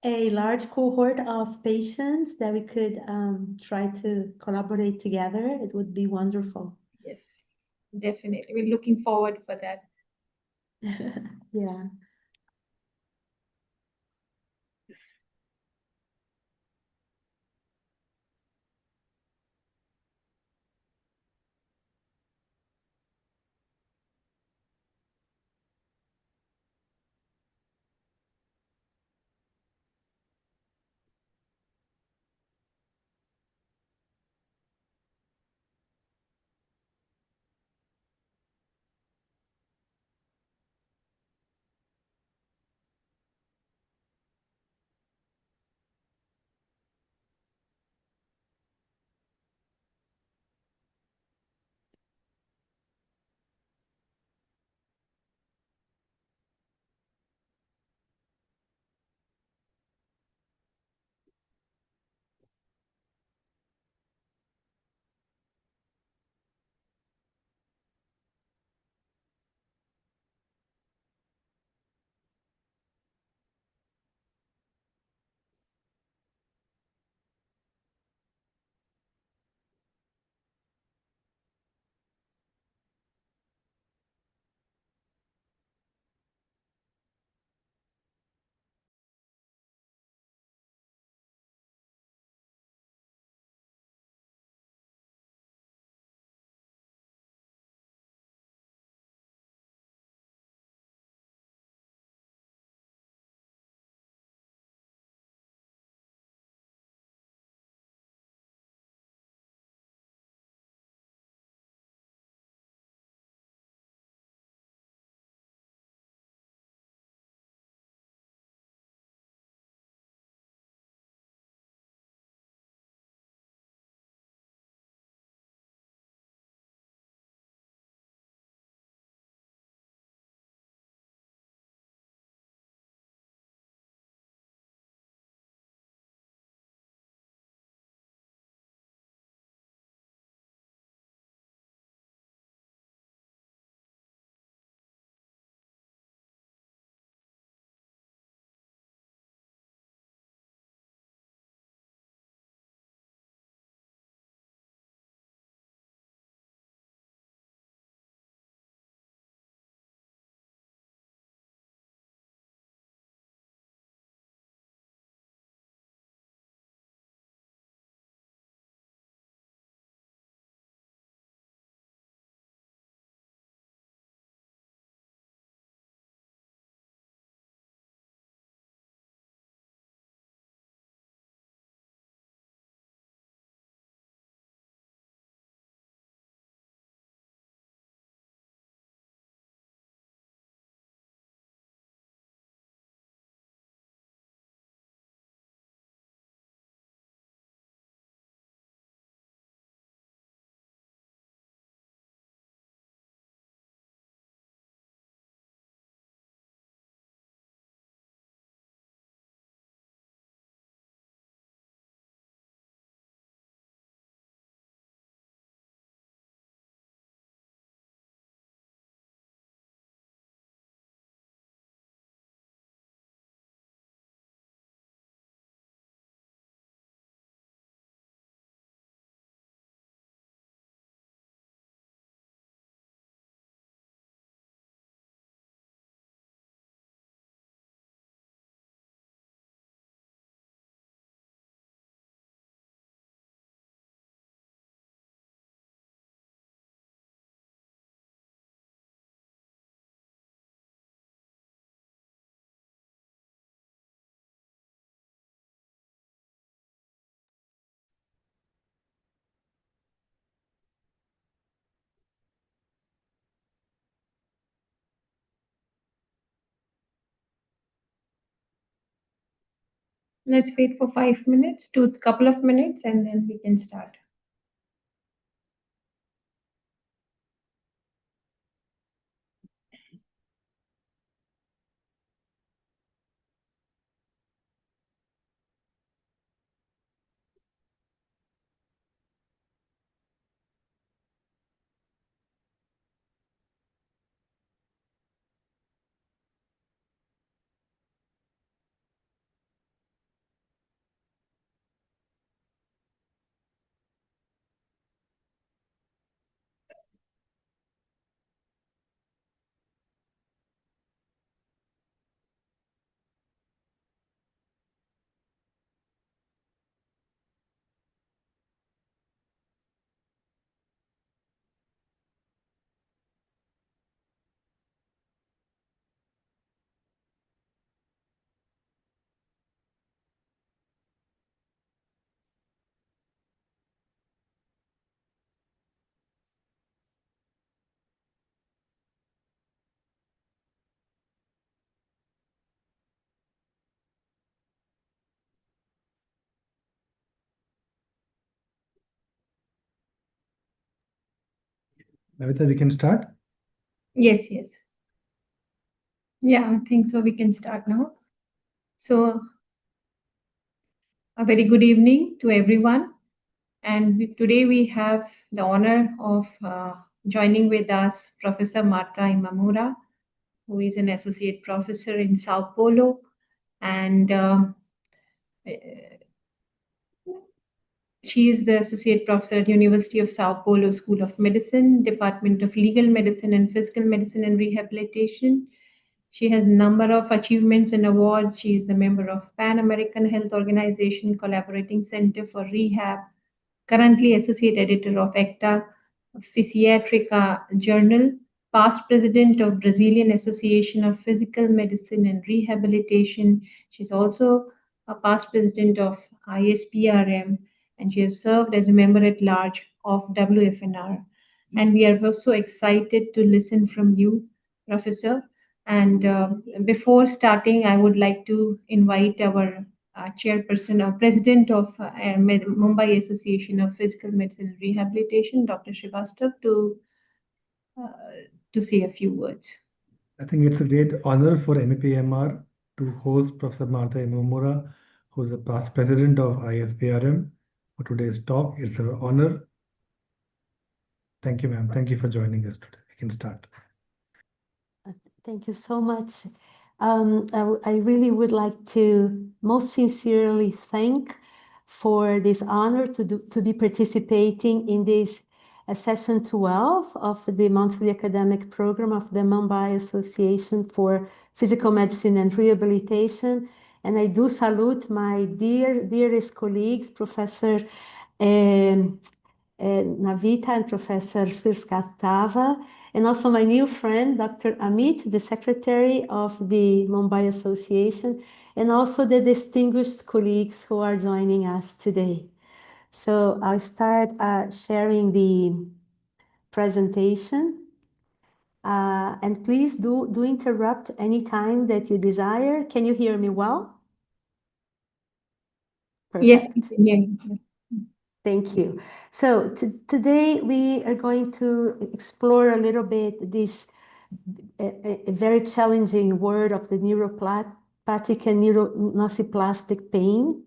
a large cohort of patients that we could try to collaborate together, it would be wonderful. Yes, definitely. We're looking forward for that. Yeah. Let's wait for 5 minutes, to a couple of minutes, and then we can start. Navita, we can start. Yes, yes. Yeah, I think so. We can start now. So, a very good evening to everyone. And today we have the honor of joining with us Professor Marta Imamura, who is an associate professor in Sao Paulo. And she is the associate professor at University of Sao Paulo School of Medicine, Department of Legal Medicine and Physical Medicine and Rehabilitation. She has a number of achievements and awards. She is the member of Pan American Health Organization Collaborating Center for Rehab, currently associate editor of Acta Physiatrica Journal, past president of Brazilian Association of Physical Medicine and Rehabilitation. She's also a past president of ISPRM, and she has served as a member at large of WFNR. And we are also excited to listen from you, Professor. And before starting, I would like to invite our chairperson or president of Mumbai Association of Physical Medicine and Rehabilitation, Dr. Srivastav, uh, to say a few words. I think it's a great honor for MEPMR to host Professor Martha Imamura, who is the past president of ISPRM, for today's talk. It's an honor. Thank you, ma'am. Thank you for joining us today. We can start. Thank you so much. I really would like to most sincerely thank for this honor to be participating in this session 12 of the monthly academic program of the Mumbai Association for Physical Medicine and Rehabilitation. And I do salute my dearest colleagues, Professor Navita and Professor Sriskatava, and also my new friend, Dr. Amit, the secretary of the Mumbai Association, and also the distinguished colleagues who are joining us today. So I'll start sharing the presentation. And please do interrupt anytime that you desire. Can you hear me well? Yes, Perfect. yeah. Thank you. So today we are going to explore a little bit this a very challenging word of the neuropathic and nociplastic pain.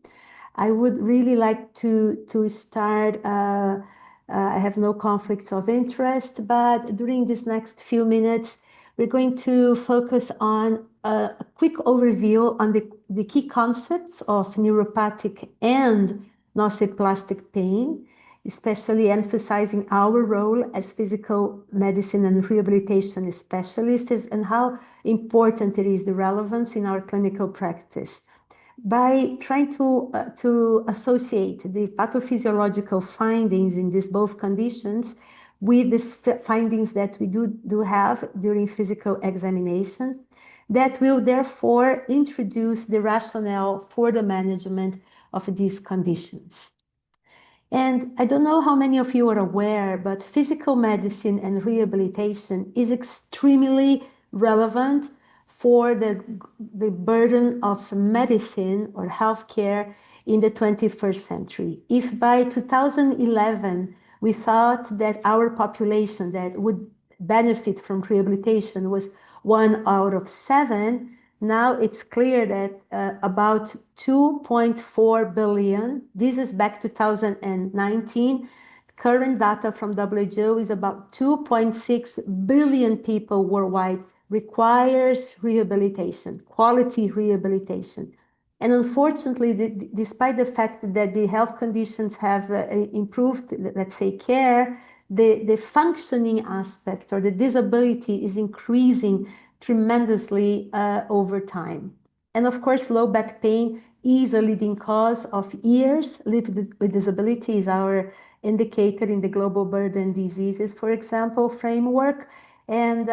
I would really like to start. I have no conflicts of interest, but during these next few minutes, we're going to focus on a quick overview on the key concepts of neuropathic and nociplastic pain, especially emphasizing our role as physical medicine and rehabilitation specialists and how important it is, the relevance in our clinical practice. By trying to associate the pathophysiological findings in these both conditions with the findings that we do have during physical examination, that will therefore introduce the rationale for the management of these conditions. And I don't know how many of you are aware, but physical medicine and rehabilitation is extremely relevant for the burden of medicine or healthcare in the 21st century. If by 2011 we thought that our population that would benefit from rehabilitation was 1 out of 7, now it's clear that about 2.4 billion, this is back 2019, current data from WHO is about 2.6 billion people worldwide requires rehabilitation, quality rehabilitation. And unfortunately, despite the fact that the health conditions have improved, let's say care, the functioning aspect or the disability is increasing tremendously over time. And of course, low back pain is a leading cause of years lived with disability, is our indicator in the global burden diseases, for example, framework. And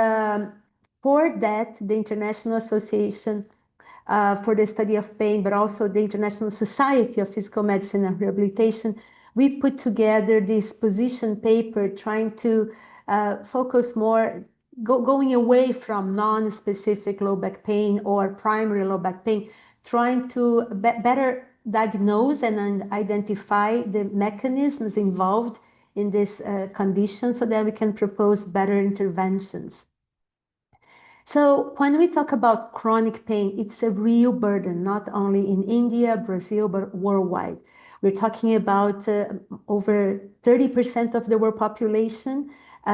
for that, the International Association for the Study of Pain, but also the International Society of Physical Medicine and Rehabilitation, we put together this position paper trying to focus more, going away from non-specific low back pain or primary low back pain, trying to better diagnose and identify the mechanisms involved in this condition so that we can propose better interventions. So when we talk about chronic pain, it's a real burden, not only in India, Brazil, but worldwide. We're talking about over 30% of the world population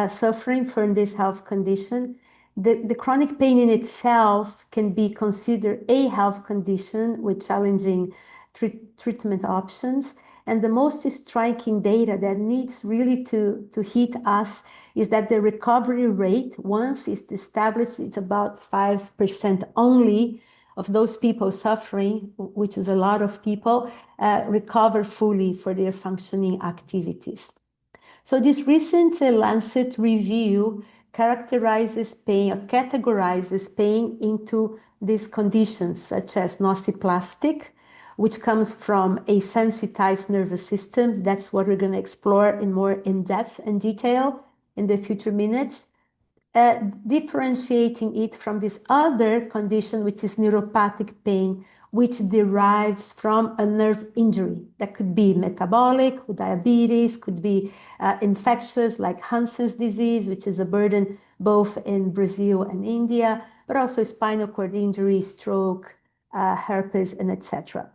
suffering from this health condition. The chronic pain in itself can be considered a health condition with challenging treatment options. And the most striking data that needs really to hit us is that the recovery rate, once it's established, it's about 5% only of those people suffering, which is a lot of people, recover fully for their functioning activities. So this recent Lancet review characterizes pain or categorizes pain into these conditions such as nociplastic, which comes from a sensitized nervous system. That's what we're going to explore in more in depth and detail in the future minutes. Differentiating it from this other condition, which is neuropathic pain, which derives from a nerve injury. That could be metabolic, diabetes, could be infectious like Hansen's disease, which is a burden both in Brazil and India, but also spinal cord injury, stroke, herpes, and etc.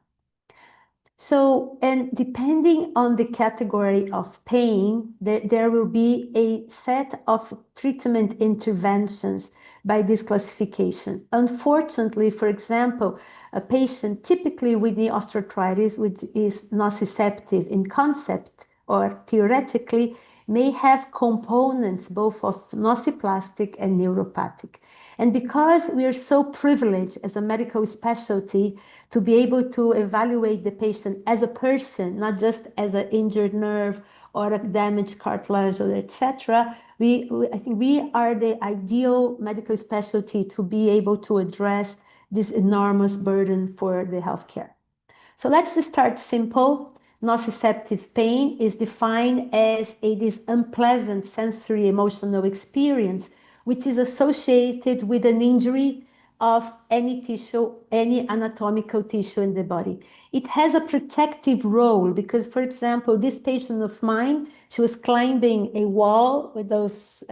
So, and depending on the category of pain, there will be a set of treatment interventions by this classification. Unfortunately, for example, a patient typically with knee osteoarthritis, which is nociceptive in concept or theoretically, may have components both of nociplastic and neuropathic. And because we are so privileged as a medical specialty to be able to evaluate the patient as a person, not just as an injured nerve or a damaged cartilage, or etc., I think we are the ideal medical specialty to be able to address this enormous burden for the healthcare. So let's start simple. Nociceptive pain is defined as this unpleasant sensory emotional experience which is associated with an injury of any tissue, any anatomical tissue in the body. It has a protective role because, for example, this patient of mine, she was climbing a wall with those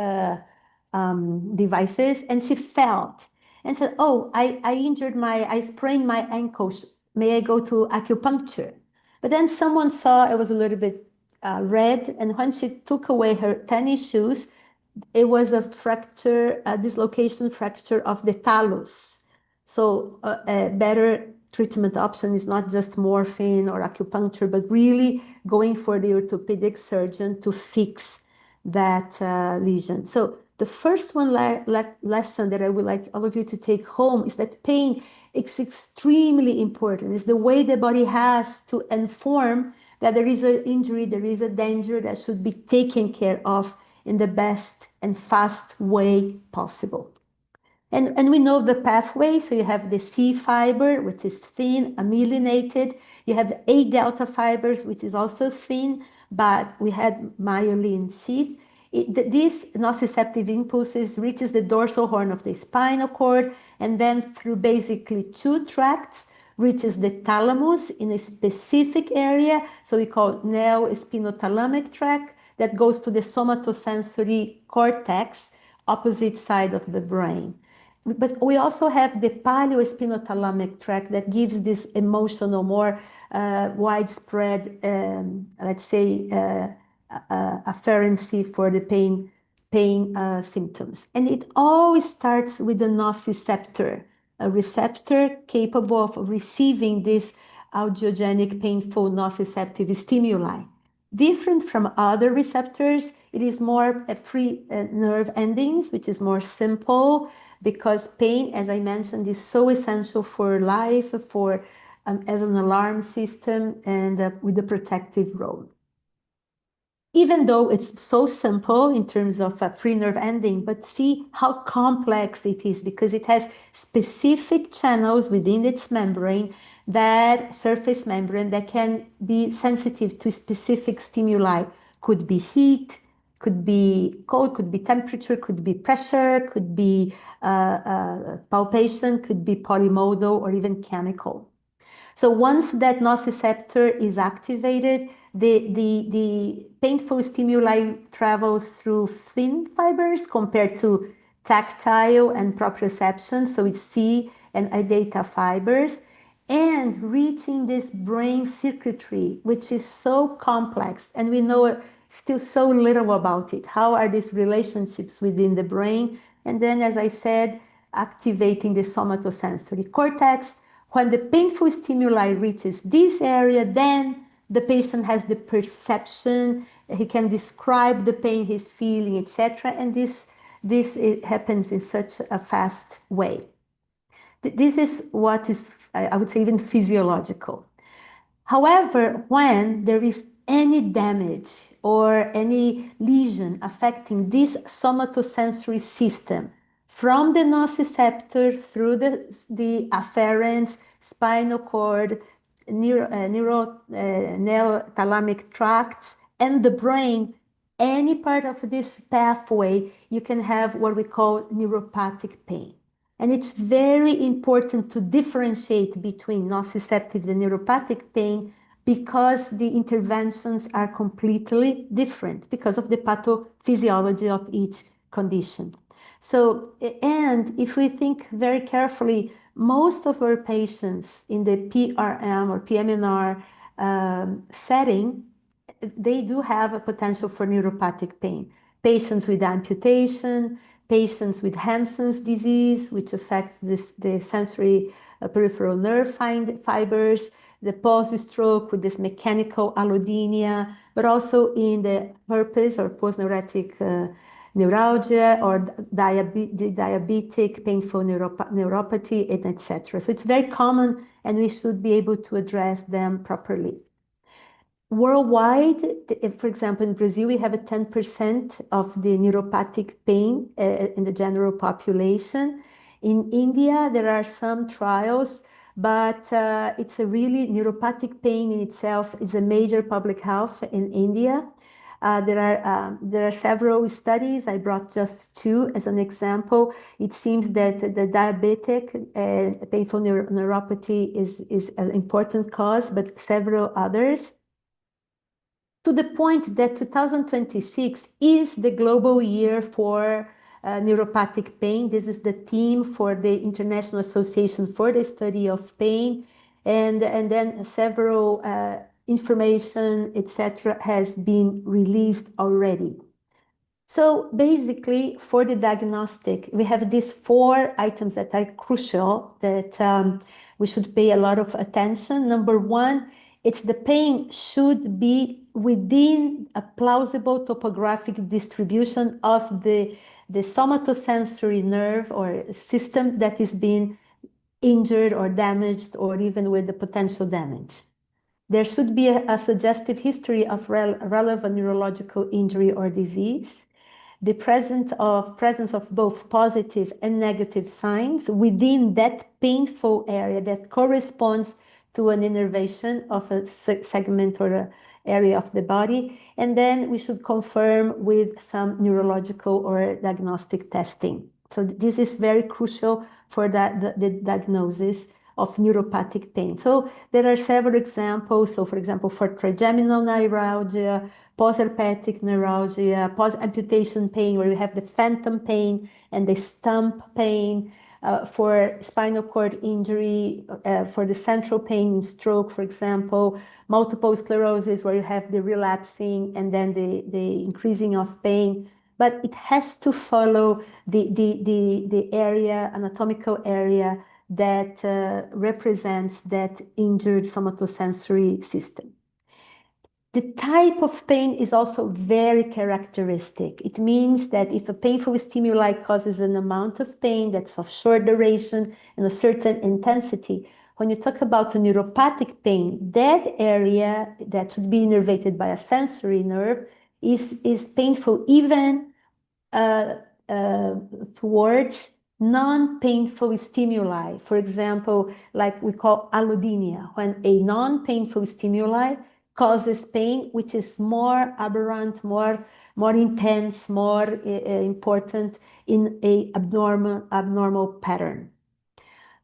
devices and she felt and said, oh, I sprained my ankles. May I go to acupuncture? But then someone saw it was a little bit red. And when she took away her tennis shoes, it was a fracture, a dislocation fracture of the talus. So a better treatment option is not just morphine or acupuncture, but really going for the orthopedic surgeon to fix that lesion. So the first one lesson that I would like all of you to take home is that pain is extremely important. It's the way the body has to inform that there is an injury, there is a danger that should be taken care of in the best and fast way possible. And we know the pathway. So you have the C fiber, which is thin, amyelinated. You have A delta fibers, which is also thin, but we had myelin sheath. This nociceptive impulses reaches the dorsal horn of the spinal cord, and then through basically two tracts reaches the thalamus in a specific area. So we call neo-spinothalamic tract that goes to the somatosensory cortex, opposite side of the brain. But we also have the paleo-spinothalamic tract that gives this emotional, more widespread, let's say, afferency for the pain symptoms. And it always starts with the nociceptor, a receptor capable of receiving this audiogenic, painful nociceptive stimuli. Different from other receptors, it is more free nerve endings, which is more simple because pain, as I mentioned, is so essential for life, for as an alarm system and with a protective role. Even though it's so simple in terms of a free nerve ending, but see how complex it is because it has specific channels within its membrane, that surface membrane that can be sensitive to specific stimuli. Could be heat, could be cold, could be temperature, could be pressure, could be palpation, could be polymodal or even chemical. So once that nociceptor is activated, the painful stimuli travels through thin fibers compared to tactile and proprioception, so it's C and A data fibers, and reaching this brain circuitry, which is so complex, and we know still so little about it. How are these relationships within the brain? And then, as I said, activating the somatosensory cortex. When the painful stimuli reaches this area, then the patient has the perception, he can describe the pain he's feeling, etc. And this it happens in such a fast way. This is what is, I would say, even physiological. However, when there is any damage or any lesion affecting this somatosensory system from the nociceptor through the afferents, spinal cord, neurothalamic tracts, and the brain, any part of this pathway, you can have what we call neuropathic pain. And it's very important to differentiate between nociceptive and neuropathic pain because the interventions are completely different because of the pathophysiology of each condition. So, and if we think very carefully, most of our patients in the PRM or PMNR setting, they do have a potential for neuropathic pain. Patients with amputation, patients with Hansen's disease, which affects the sensory peripheral nerve fibers, the post-stroke with this mechanical allodynia, but also in the herpes or postneurotic neuralgia or diabetic painful neuropathy, and etc. So it's very common and we should be able to address them properly. Worldwide, for example, in Brazil, we have a 10% of the neuropathic pain in the general population. In India, there are some trials, but it's a really neuropathic pain in itself is a major public health in India. There are several studies. I brought just two as an example. It seems that the diabetic painful neuropathy is an important cause, but several others, to the point that 2026 is the global year for neuropathic pain. This is the theme for the International Association for the Study of Pain. And then several information, etc., has been released already. So basically, for the diagnostic, we have these four items that are crucial that we should pay a lot of attention. Number one, it's the pain should be within a plausible topographic distribution of the somatosensory nerve or system that is being injured or damaged or even with the potential damage. There should be a suggestive history of relevant neurological injury or disease, the presence of both positive and negative signs within that painful area that corresponds to an innervation of a segment or an area of the body. And then we should confirm with some neurological or diagnostic testing. So this is very crucial for the diagnosis of neuropathic pain. So there are several examples. So for example, for trigeminal neuralgia, post-herpetic neuralgia, post-amputation pain, where you have the phantom pain and the stump pain, for spinal cord injury, for the central pain in stroke, for example, multiple sclerosis, where you have the relapsing and then the increasing of pain. But it has to follow the area, anatomical area that represents that injured somatosensory system. The type of pain is also very characteristic. It means that if a painful stimuli causes an amount of pain that's of short duration and a certain intensity, when you talk about a neuropathic pain, that area that should be innervated by a sensory nerve is painful even uh, towards non-painful stimuli. For example, like we call allodynia, when a non-painful stimuli causes pain, which is more aberrant, more intense, more important in a abnormal pattern.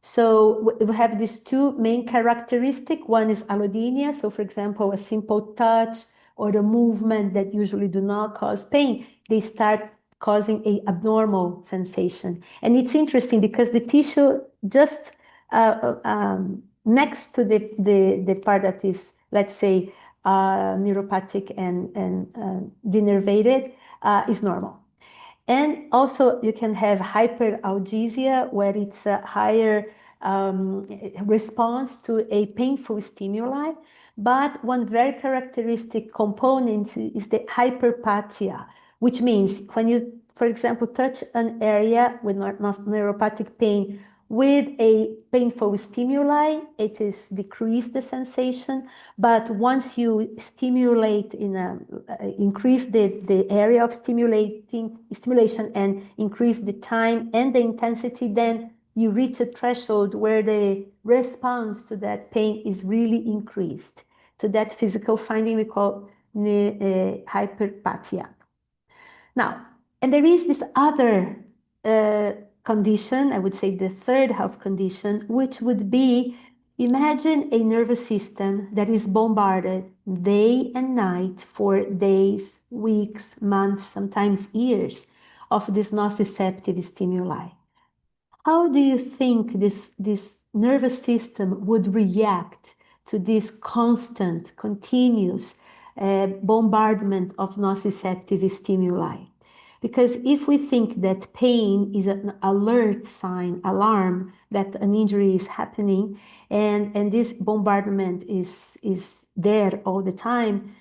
So we have these two main characteristics. One is allodynia. So for example, a simple touch or a movement that usually do not cause pain, they start causing a abnormal sensation. And it's interesting because the tissue just next to the part that is, let's say, neuropathic and denervated is normal. And also you can have hyperalgesia, where it's a higher response to a painful stimuli. But one very characteristic component is the hyperpathia, which means when you, for example, touch an area with neuropathic pain with a painful stimuli, it is decrease the sensation. But once you stimulate increase the area of stimulation and increase the time and the intensity, then you reach a threshold where the response to that pain is really increased. To that physical finding we call hyperpathia. Now, and there is this other condition, I would say the third health condition, which would be, imagine a nervous system that is bombarded day and night for days, weeks, months, sometimes years of this nociceptive stimuli. How do you think this nervous system would react to this constant, continuous bombardment of nociceptive stimuli? Because if we think that pain is an alert sign, alarm that an injury is happening, and this bombardment is there all the time,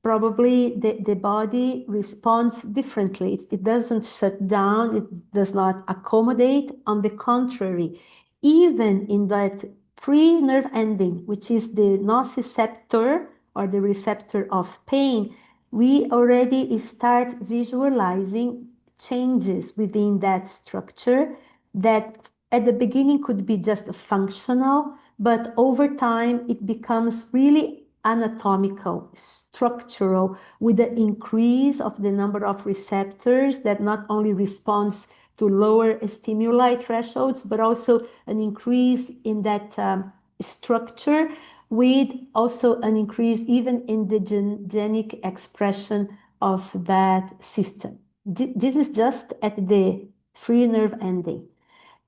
probably the body responds differently. It doesn't shut down, it does not accommodate. On the contrary, even in that free nerve ending, which is the nociceptor or the receptor of pain, we already start visualizing changes within that structure that at the beginning could be just functional, but over time it becomes really anatomical, structural, with the increase of the number of receptors that not only responds to lower stimuli thresholds, but also an increase in that structure, with also an increase even in the genic expression of that system. This is just at the free nerve ending.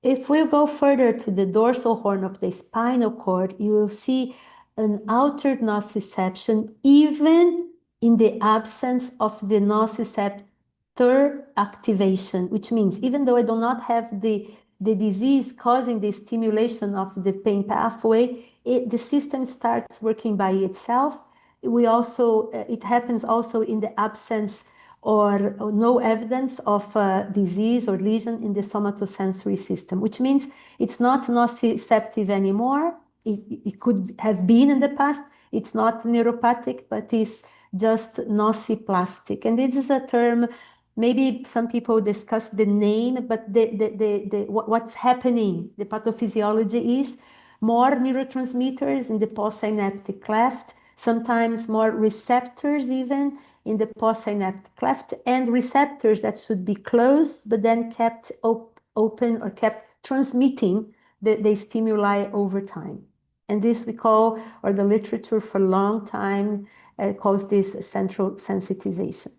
If we go further to the dorsal horn of the spinal cord, you will see an altered nociception even in the absence of the nociceptor activation, which means even though I do not have the disease causing the stimulation of the pain pathway, the system starts working by itself. It happens also in the absence or no evidence of disease or lesion in the somatosensory system, which means it's not nociceptive anymore. It could have been in the past. It's not neuropathic, but it's just nociplastic. And this is a term, maybe some people discuss the name, but what's happening, the pathophysiology is more neurotransmitters in the postsynaptic cleft, sometimes more receptors even in the postsynaptic cleft, and receptors that should be closed but then kept open or kept transmitting the stimuli over time. And this we call, or the literature for a long time calls this central sensitization.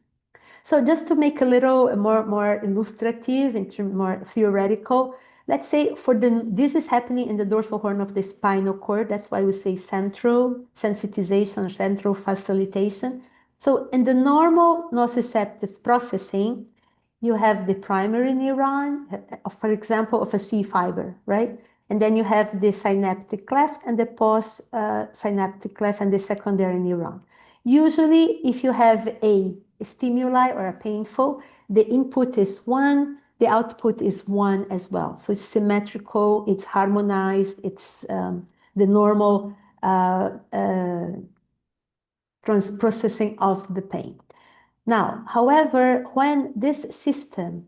So just to make a little more illustrative and more theoretical, let's say this is happening in the dorsal horn of the spinal cord. That's why we say central sensitization or central facilitation. So in the normal nociceptive processing, you have the primary neuron, for example, of a C fiber, right? And then you have the synaptic cleft and the post synaptic cleft and the secondary neuron. Usually, if you have a stimuli or a painful, the input is one, the output is one as well. So it's symmetrical, it's harmonized, it's the normal processing of the pain. Now, however, when this system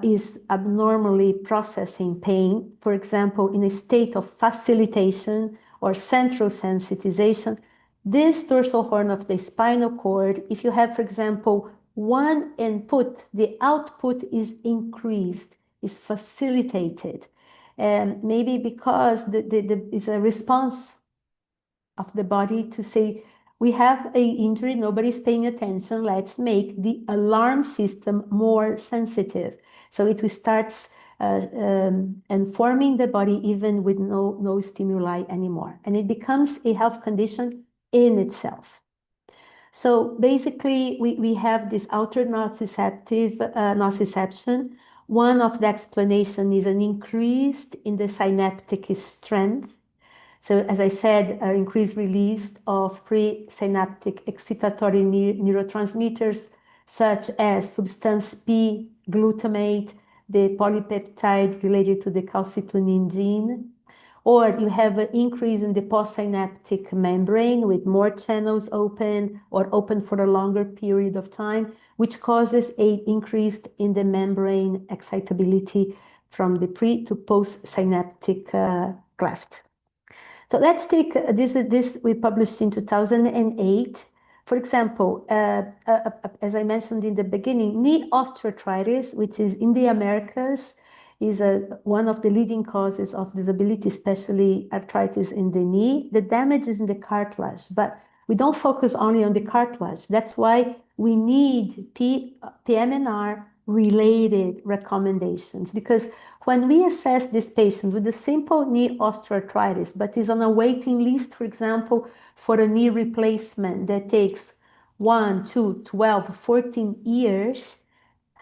is abnormally processing pain, for example, in a state of facilitation or central sensitization, this dorsal horn of the spinal cord, if you have, for example, one input, the output is increased, is facilitated. maybe because it's a response of the body to say, we have an injury, nobody's paying attention, let's make the alarm system more sensitive. So it starts informing the body even with no stimuli anymore. And it becomes a health condition in itself. So basically, we have this altered nociception. One of the explanation is an increase in the synaptic strength. So as I said, increased release of presynaptic excitatory neurotransmitters such as substance P, glutamate, the polypeptide related to the calcitonin gene. Or you have an increase in the postsynaptic membrane with more channels open or open for a longer period of time, which causes an increase in the membrane excitability from the pre to post-synaptic cleft. So let's take this we published in 2008. For example, as I mentioned in the beginning, knee osteoarthritis, which is in the Americas, is one of the leading causes of disability, especially arthritis in the knee. The damage is in the cartilage, but we don't focus only on the cartilage. That's why we need PMNR related recommendations, because when we assess this patient with a simple knee osteoarthritis, but is on a waiting list, for example, for a knee replacement that takes 1, 2, 12, 14 years,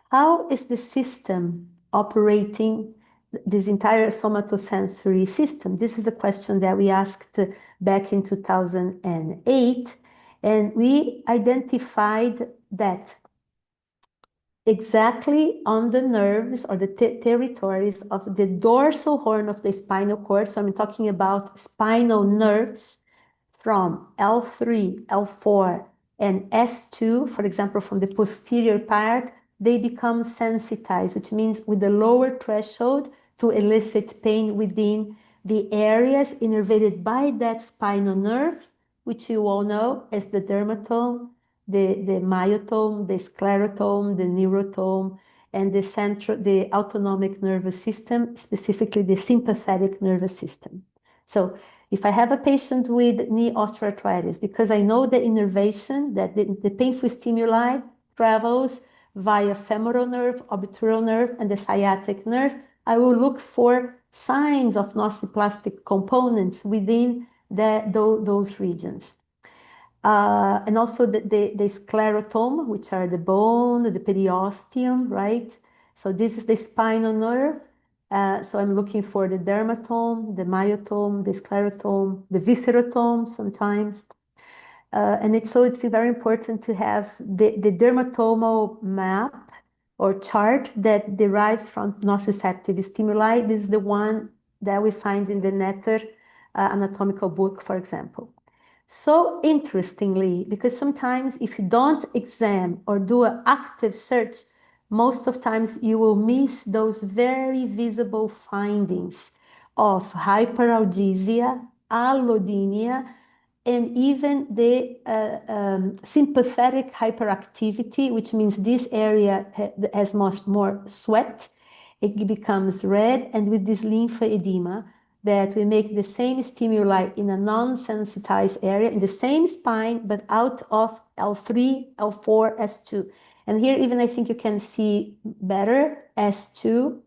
how is the system operating this entire somatosensory system? This is a question that we asked back in 2008, and we identified that exactly on the nerves or the territories of the dorsal horn of the spinal cord. So I'm talking about spinal nerves from L3, L4, and S2, for example, from the posterior part, they become sensitized, which means with a lower threshold to elicit pain within the areas innervated by that spinal nerve, which you all know as the dermatome, the myotome, the sclerotome, the neurotome, and the autonomic nervous system, specifically the sympathetic nervous system. So if I have a patient with knee osteoarthritis, because I know the innervation, that the painful stimuli travels via femoral nerve, obtural nerve, and the sciatic nerve, I will look for signs of nociplastic components within those regions. And also the sclerotome, which are the bone, the periosteum, right? So this is the spinal nerve. So I'm looking for the dermatome, the myotome, the sclerotome, the viscerotome sometimes. And it's very important to have the dermatomal map or chart that derives from nociceptive stimuli. This is the one that we find in the Netter anatomical book, for example. So interestingly, because sometimes if you don't examine or do an active search, most of times you will miss those very visible findings of hyperalgesia, allodynia, and even the sympathetic hyperactivity, which means this area has much more sweat. It becomes red, and with this lymphoedema, that we make the same stimuli in a non-sensitized area in the same spine, but out of L3, L4, S2. And here even I think you can see better S2,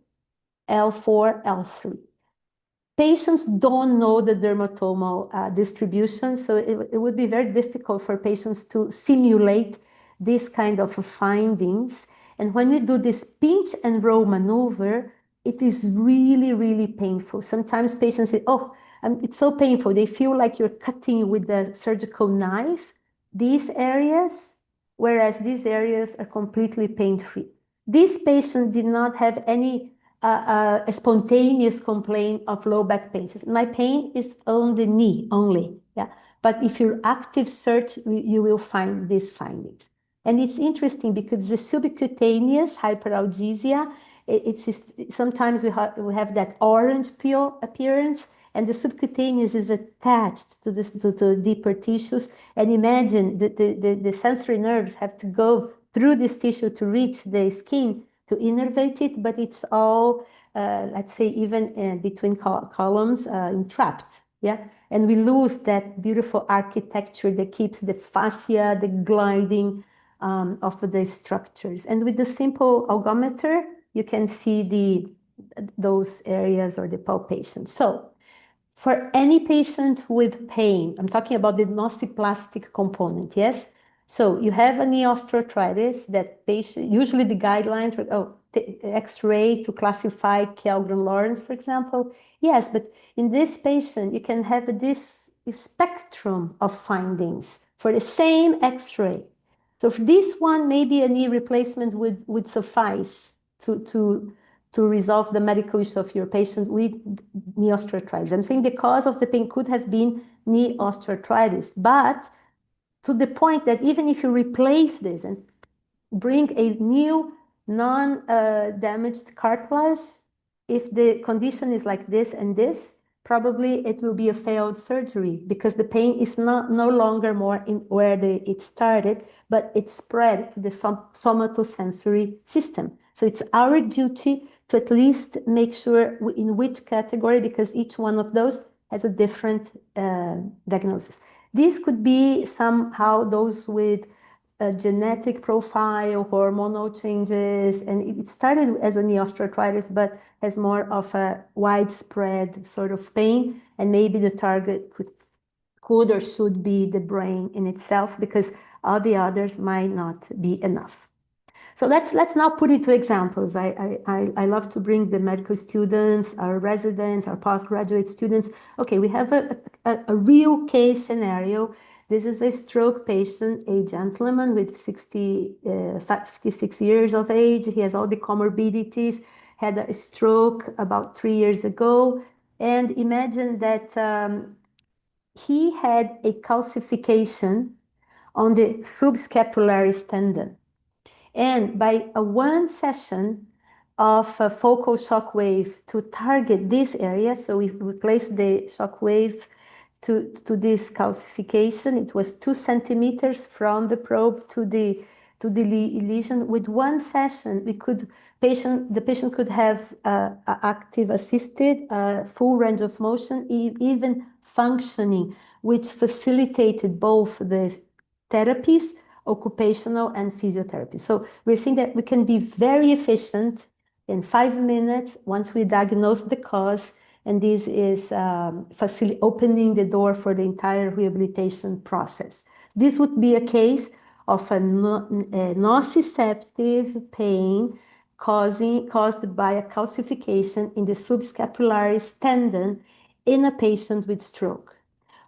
L4, L3. Patients don't know the dermatomal distribution, so it would be very difficult for patients to simulate this kind of findings. And when we do this pinch and roll maneuver, it is really, really painful. Sometimes patients say, oh, it's so painful. They feel like you're cutting with a surgical knife these areas, whereas these areas are completely pain-free. This patient did not have any a spontaneous complaint of low back pain. My pain is on the knee only. Yeah. But if you active search, you will find these findings. And it's interesting because the subcutaneous hyperalgesia, sometimes we have that orange peel appearance, and the subcutaneous is attached to to deeper tissues. And imagine that the sensory nerves have to go through this tissue to reach the skin to innervate it, but it's all let's say even between columns entrapped. Yeah, and we lose that beautiful architecture that keeps the fascia, the gliding of the structures. And with the simple algometer, you can see those areas or the palpation. So for any patient with pain, I'm talking about the nociplastic component, yes? So you have a knee osteoarthritis, that patient, usually the guidelines, X-ray to classify Kjellgren-Lawrence, for example. Yes, but in this patient, you can have this spectrum of findings for the same X-ray. So for this one, maybe a knee replacement would suffice to resolve the medical issue of your patient with knee osteoarthritis. I think the cause of the pain could have been knee osteoarthritis, but to the point that even if you replace this and bring a new non-damaged cartilage, if the condition is like this and this, probably it will be a failed surgery because the pain is no longer more in where it started, but it spread to the somatosensory system. So it's our duty to at least make sure in which category, because each one of those has a different diagnosis. This could be somehow those with a genetic profile, hormonal changes, and it started as a knee osteoarthritis, but has more of a widespread sort of pain, and maybe the target could or should be the brain in itself, because all the others might not be enough. So let's now put it to examples. I love to bring the medical students, our residents, our postgraduate students. Okay, we have a real case scenario. This is a stroke patient, a gentleman with 56 years of age. He has all the comorbidities, had a stroke about 3 years ago. And imagine that he had a calcification on the subscapularis tendon. And by one session of a focal shock wave to target this area, so we replaced the shock wave to this calcification. It was 2 centimeters from the probe to the lesion. With one session, the patient could have active assisted, full range of motion, even functioning, which facilitated both the therapies, occupational and physiotherapy. So we're seeing that we can be very efficient in 5 minutes once we diagnose the cause, and this is opening the door for the entire rehabilitation process. This would be a case of a nociceptive pain caused by a calcification in the subscapularis tendon in a patient with stroke,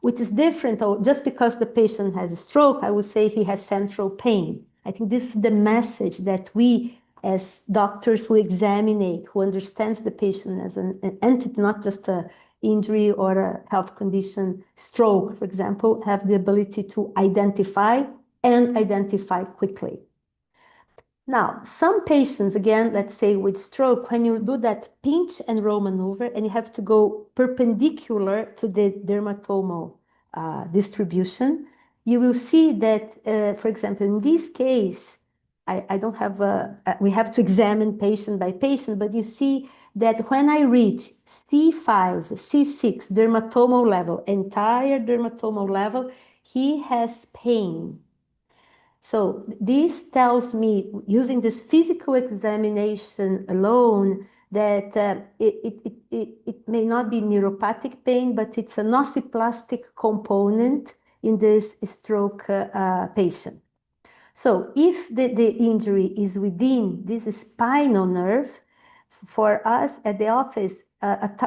which is different. Just because the patient has a stroke, I would say he has central pain. I think this is the message that we, as doctors who examine, who understands the patient as an entity, not just an injury or a health condition, stroke, for example, have the ability to identify and identify quickly. Now, some patients, again, let's say with stroke, when you do that pinch and roll maneuver and you have to go perpendicular to the dermatomal distribution, you will see that, for example, in this case, I don't have we have to examine patient by patient, but you see that when I reach C5, C6 dermatomal level, entire dermatomal level, he has pain. So this tells me, using this physical examination alone, that it may not be neuropathic pain, but it's a nociplastic component in this stroke patient. So if the injury is within this spinal nerve, for us at the office,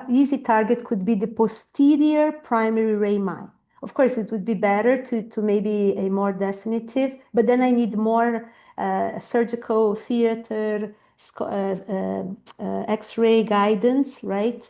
easy target could be the posterior primary rami. Of course, it would be better to maybe a more definitive, but then I need more surgical theater, X-ray guidance, right?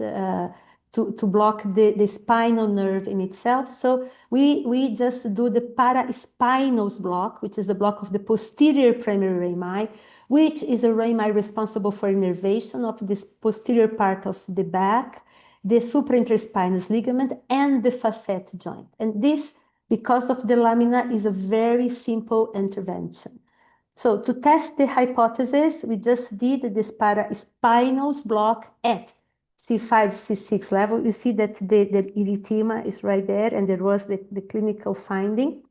To block the spinal nerve in itself. So we just do the paraspinous block, which is the block of the posterior primary rami, which is a rami responsible for innervation of this posterior part of the back, the suprainterspinous ligament, and the facet joint. And this, because of the lamina, is a very simple intervention. So to test the hypothesis, we just did this paraspinal block at C5, C6 level. You see that the erythema is right there, and there was the clinical finding.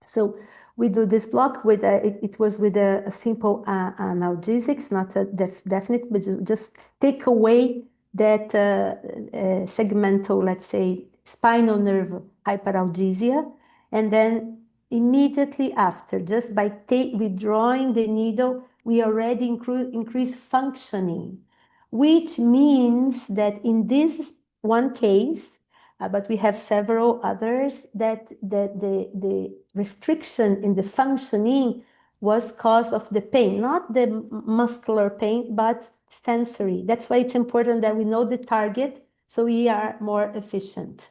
So we do this block with it was with a simple analgesics, not a definite, but just take away that segmental, let's say, spinal nerve hyperalgesia, and then immediately after, just by withdrawing the needle, we already increase functioning, which means that in this one case, but we have several others that the restriction in the functioning was cause of the pain, not the muscular pain, but sensory. That's why it's important that we know the target so we are more efficient.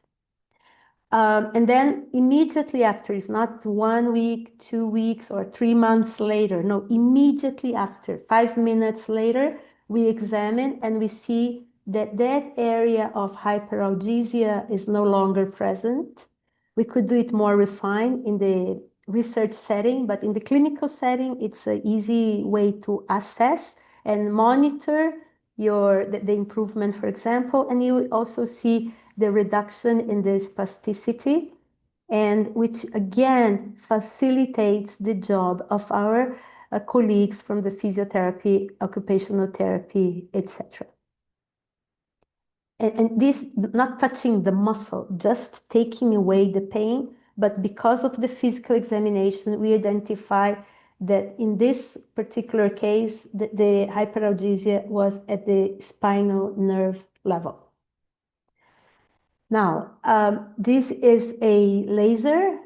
And then immediately after, it's not 1 week, 2 weeks, or 3 months later. No, immediately after, 5 minutes later, we examine and we see that that area of hyperalgesia is no longer present. We could do it more refined in the research setting, but in the clinical setting, it's an easy way to assess and monitor the improvement, for example, and you also see the reduction in the spasticity, and which again facilitates the job of our colleagues from the physiotherapy, occupational therapy, etc. And this not touching the muscle, just taking away the pain, but because of the physical examination, we identify that in this particular case, the hyperalgesia was at the spinal nerve level. Now, this is a laser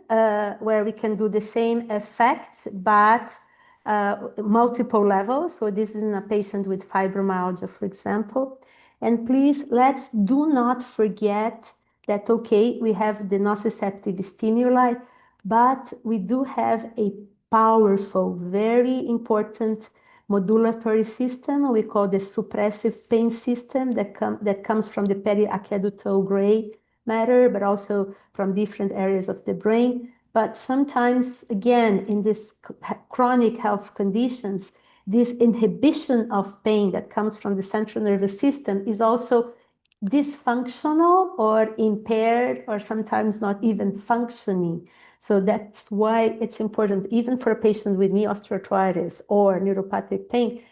where we can do the same effect, but multiple levels. So this is in a patient with fibromyalgia, for example. And please, let's do not forget that, okay, we have the nociceptive stimuli, but we do have a powerful, very important modulatory system we call the suppressive pain system that comes from the periaqueductal gray matter, but also from different areas of the brain. But sometimes, again, in these chronic health conditions, this inhibition of pain that comes from the central nervous system is also dysfunctional or impaired or sometimes not even functioning. So that's why it's important, even for a patient with knee osteoarthritis or neuropathic pain,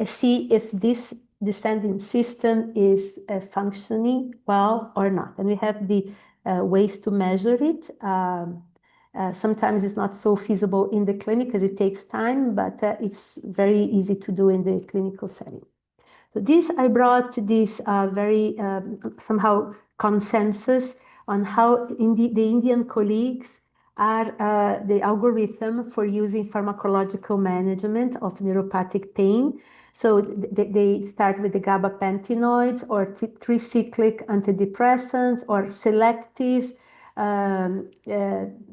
see if this descending system is functioning well or not. And we have the ways to measure it. Sometimes it's not so feasible in the clinic because it takes time, but it's very easy to do in the clinical setting. So I brought this very somehow consensus on how the Indian colleagues are the algorithm for using pharmacological management of neuropathic pain. So they start with the gabapentinoids or tricyclic antidepressants or selective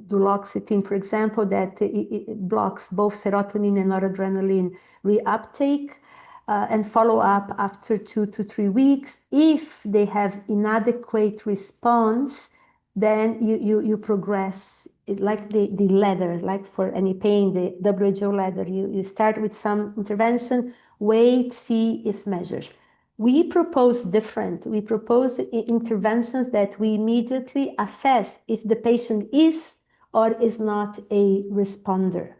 duloxetine, for example, that it blocks both serotonin and noradrenaline reuptake. And follow up after 2 to 3 weeks. If they have inadequate response, then you progress like the ladder, like for any pain, the WHO ladder. You start with some intervention, wait, see if measures. We propose different. We propose interventions that we immediately assess if the patient is or is not a responder.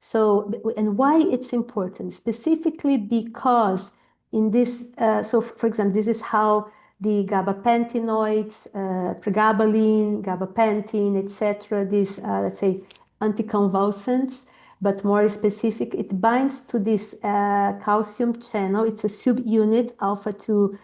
So, and why it's important, specifically because in this, so for example, this is how the gabapentinoids, pregabalin, gabapentin, etc., these, let's say, anticonvulsants, but more specific, it binds to this calcium channel. It's a subunit, alpha 2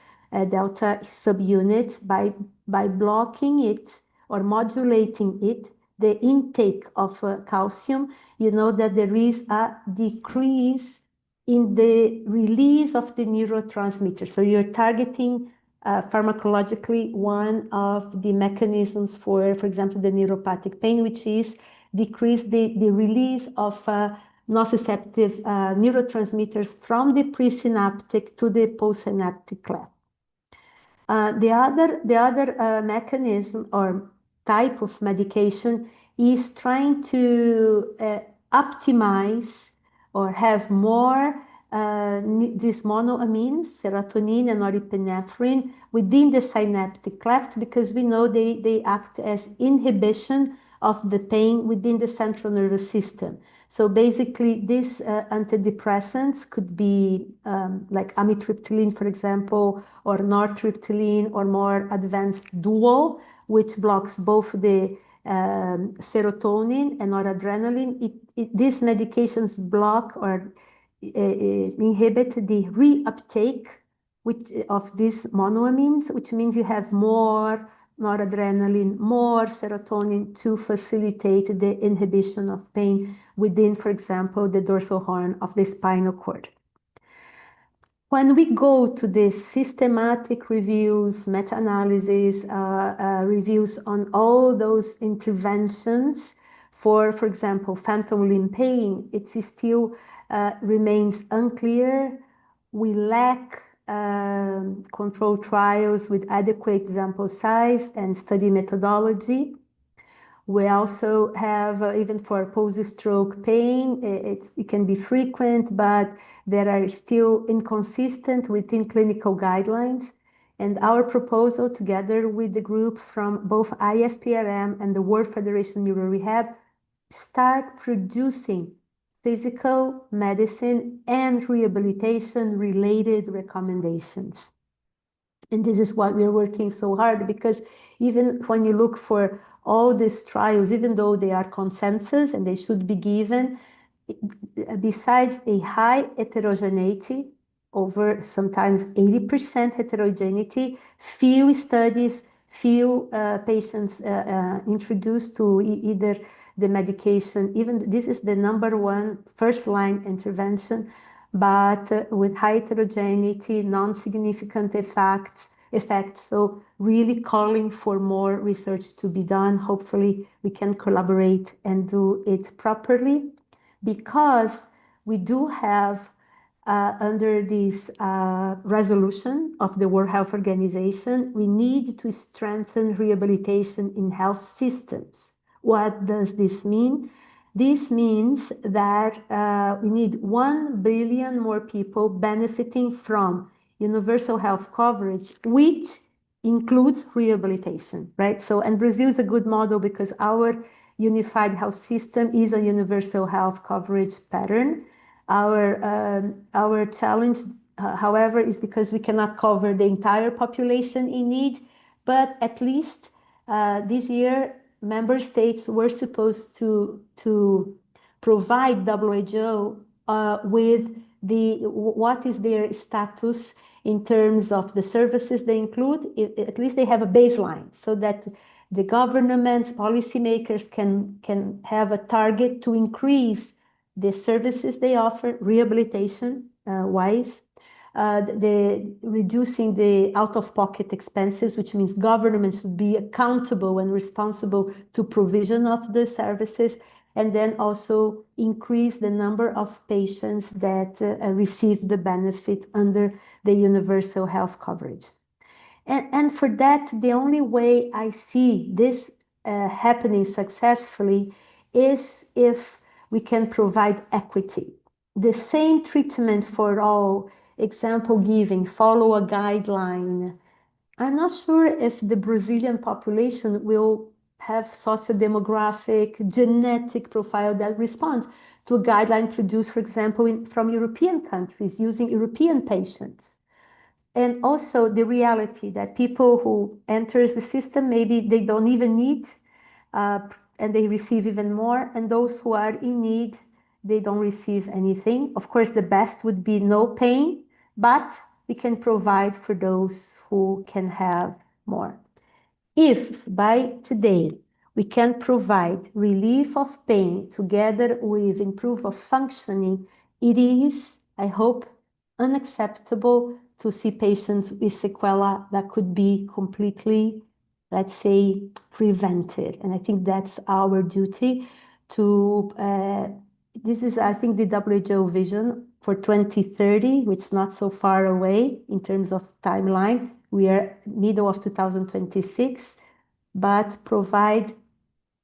delta subunit. By blocking it or modulating it, the intake of calcium, you know that there is a decrease in the release of the neurotransmitter. So you're targeting pharmacologically one of the mechanisms for example, the neuropathic pain, which is decrease the release of nociceptive neurotransmitters from the presynaptic to the postsynaptic cleft. The other mechanism or type of medication is trying to optimize or have more these monoamines, serotonin and norepinephrine, within the synaptic cleft, because we know they act as inhibition of the pain within the central nervous system. So basically, these antidepressants could be like amitriptyline, for example, or nortriptyline, or more advanced dual, which blocks both the serotonin and noradrenaline. These medications block or inhibit the reuptake of these monoamines, which means you have more noradrenaline, more serotonin to facilitate the inhibition of pain within, for example, the dorsal horn of the spinal cord. When we go to the systematic reviews, meta-analysis, reviews on all those interventions for example, phantom limb pain, it still remains unclear. We lack control trials with adequate sample size and study methodology. We also have, even for post-stroke pain, it can be frequent, but there are still inconsistent within clinical guidelines. And our proposal, together with the group from both ISPRM and the World Federation Neurorehab, start producing physical medicine and rehabilitation related recommendations. And this is why we're working so hard, because even when you look for all these trials, even though they are consensus and they should be given, besides a high heterogeneity, over sometimes 80% heterogeneity, few studies, few patients introduced to either the medication, even this is the number one first line intervention, but with high heterogeneity, non-significant effects. So really calling for more research to be done. Hopefully we can collaborate and do it properly, because we do have under this resolution of the World Health Organization, we need to strengthen rehabilitation in health systems. What does this mean? This means that we need 1 billion more people benefiting from universal health coverage, which includes rehabilitation, right? So, and Brazil is a good model because our unified health system is a universal health coverage pattern. Our challenge, however, is because we cannot cover the entire population in need, but at least this year, member states were supposed to provide WHO with what is their status in terms of the services they include. At least they have a baseline so that the governments, policymakers can have a target to increase the services they offer, rehabilitation wise, reducing the out-of-pocket expenses, which means governments should be accountable and responsible to provision of the services, and then also increase the number of patients that receive the benefit under the universal health coverage. And for that, the only way I see this happening successfully is if we can provide equity. The same treatment for all, example giving, follow a guideline. I'm not sure if the Brazilian population will have socio-demographic, genetic profile that responds to a guideline produced, for example, from European countries using European patients. And also the reality that people who enters the system, maybe they don't even need, and they receive even more. And those who are in need, they don't receive anything. Of course, the best would be no pain, but we can provide for those who can have more. If by today we can provide relief of pain together with improve of functioning, it is, I hope, unacceptable to see patients with sequela that could be completely, let's say, prevented. And I think that's our duty to, this is, I think, the WHO vision for 2030, which is not so far away in terms of timeline. We are middle of 2026, but provide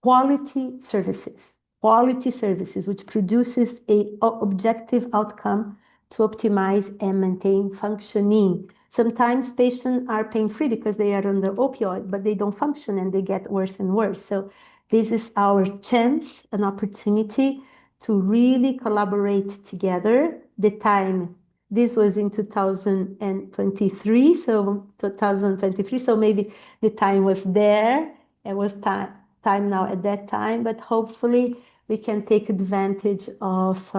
quality services, quality services, which produces a objective outcome to optimize and maintain functioning. Sometimes patients are pain-free because they are on the opioid, but they don't function and they get worse and worse. So this is our chance, an opportunity to really collaborate together. The time, this was in 2023, so maybe the time was there. It was time now at that time, but hopefully we can take advantage of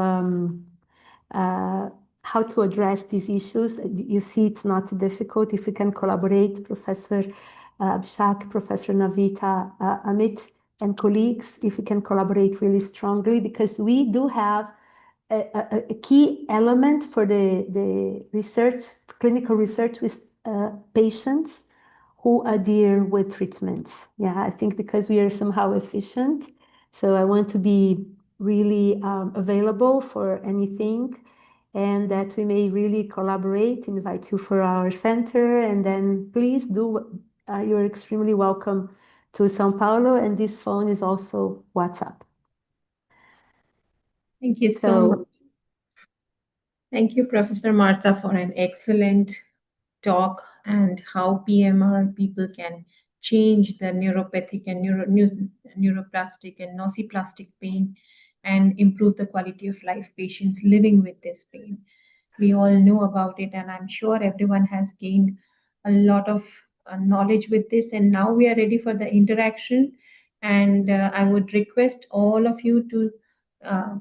how to address these issues. You see, it's not difficult if we can collaborate, Professor Abhishek, Professor Navita, Amit, and colleagues, if we can collaborate really strongly, because we do have a key element for the research, clinical research with patients who adhere with treatments. Yeah, I think because we are somehow efficient. So I want to be really available for anything and that we may really collaborate, invite you for our center, and then please do, you're extremely welcome to São Paulo, and this phone is also WhatsApp. Thank you so much. Thank you, Professor Martha, for an excellent talk and how PMR people can change the neuropathic and neuroplastic and nociplastic pain and improve the quality of life patients living with this pain. We all know about it, and I'm sure everyone has gained a lot of knowledge with this. And now we are ready for the interaction. And I would request all of you to,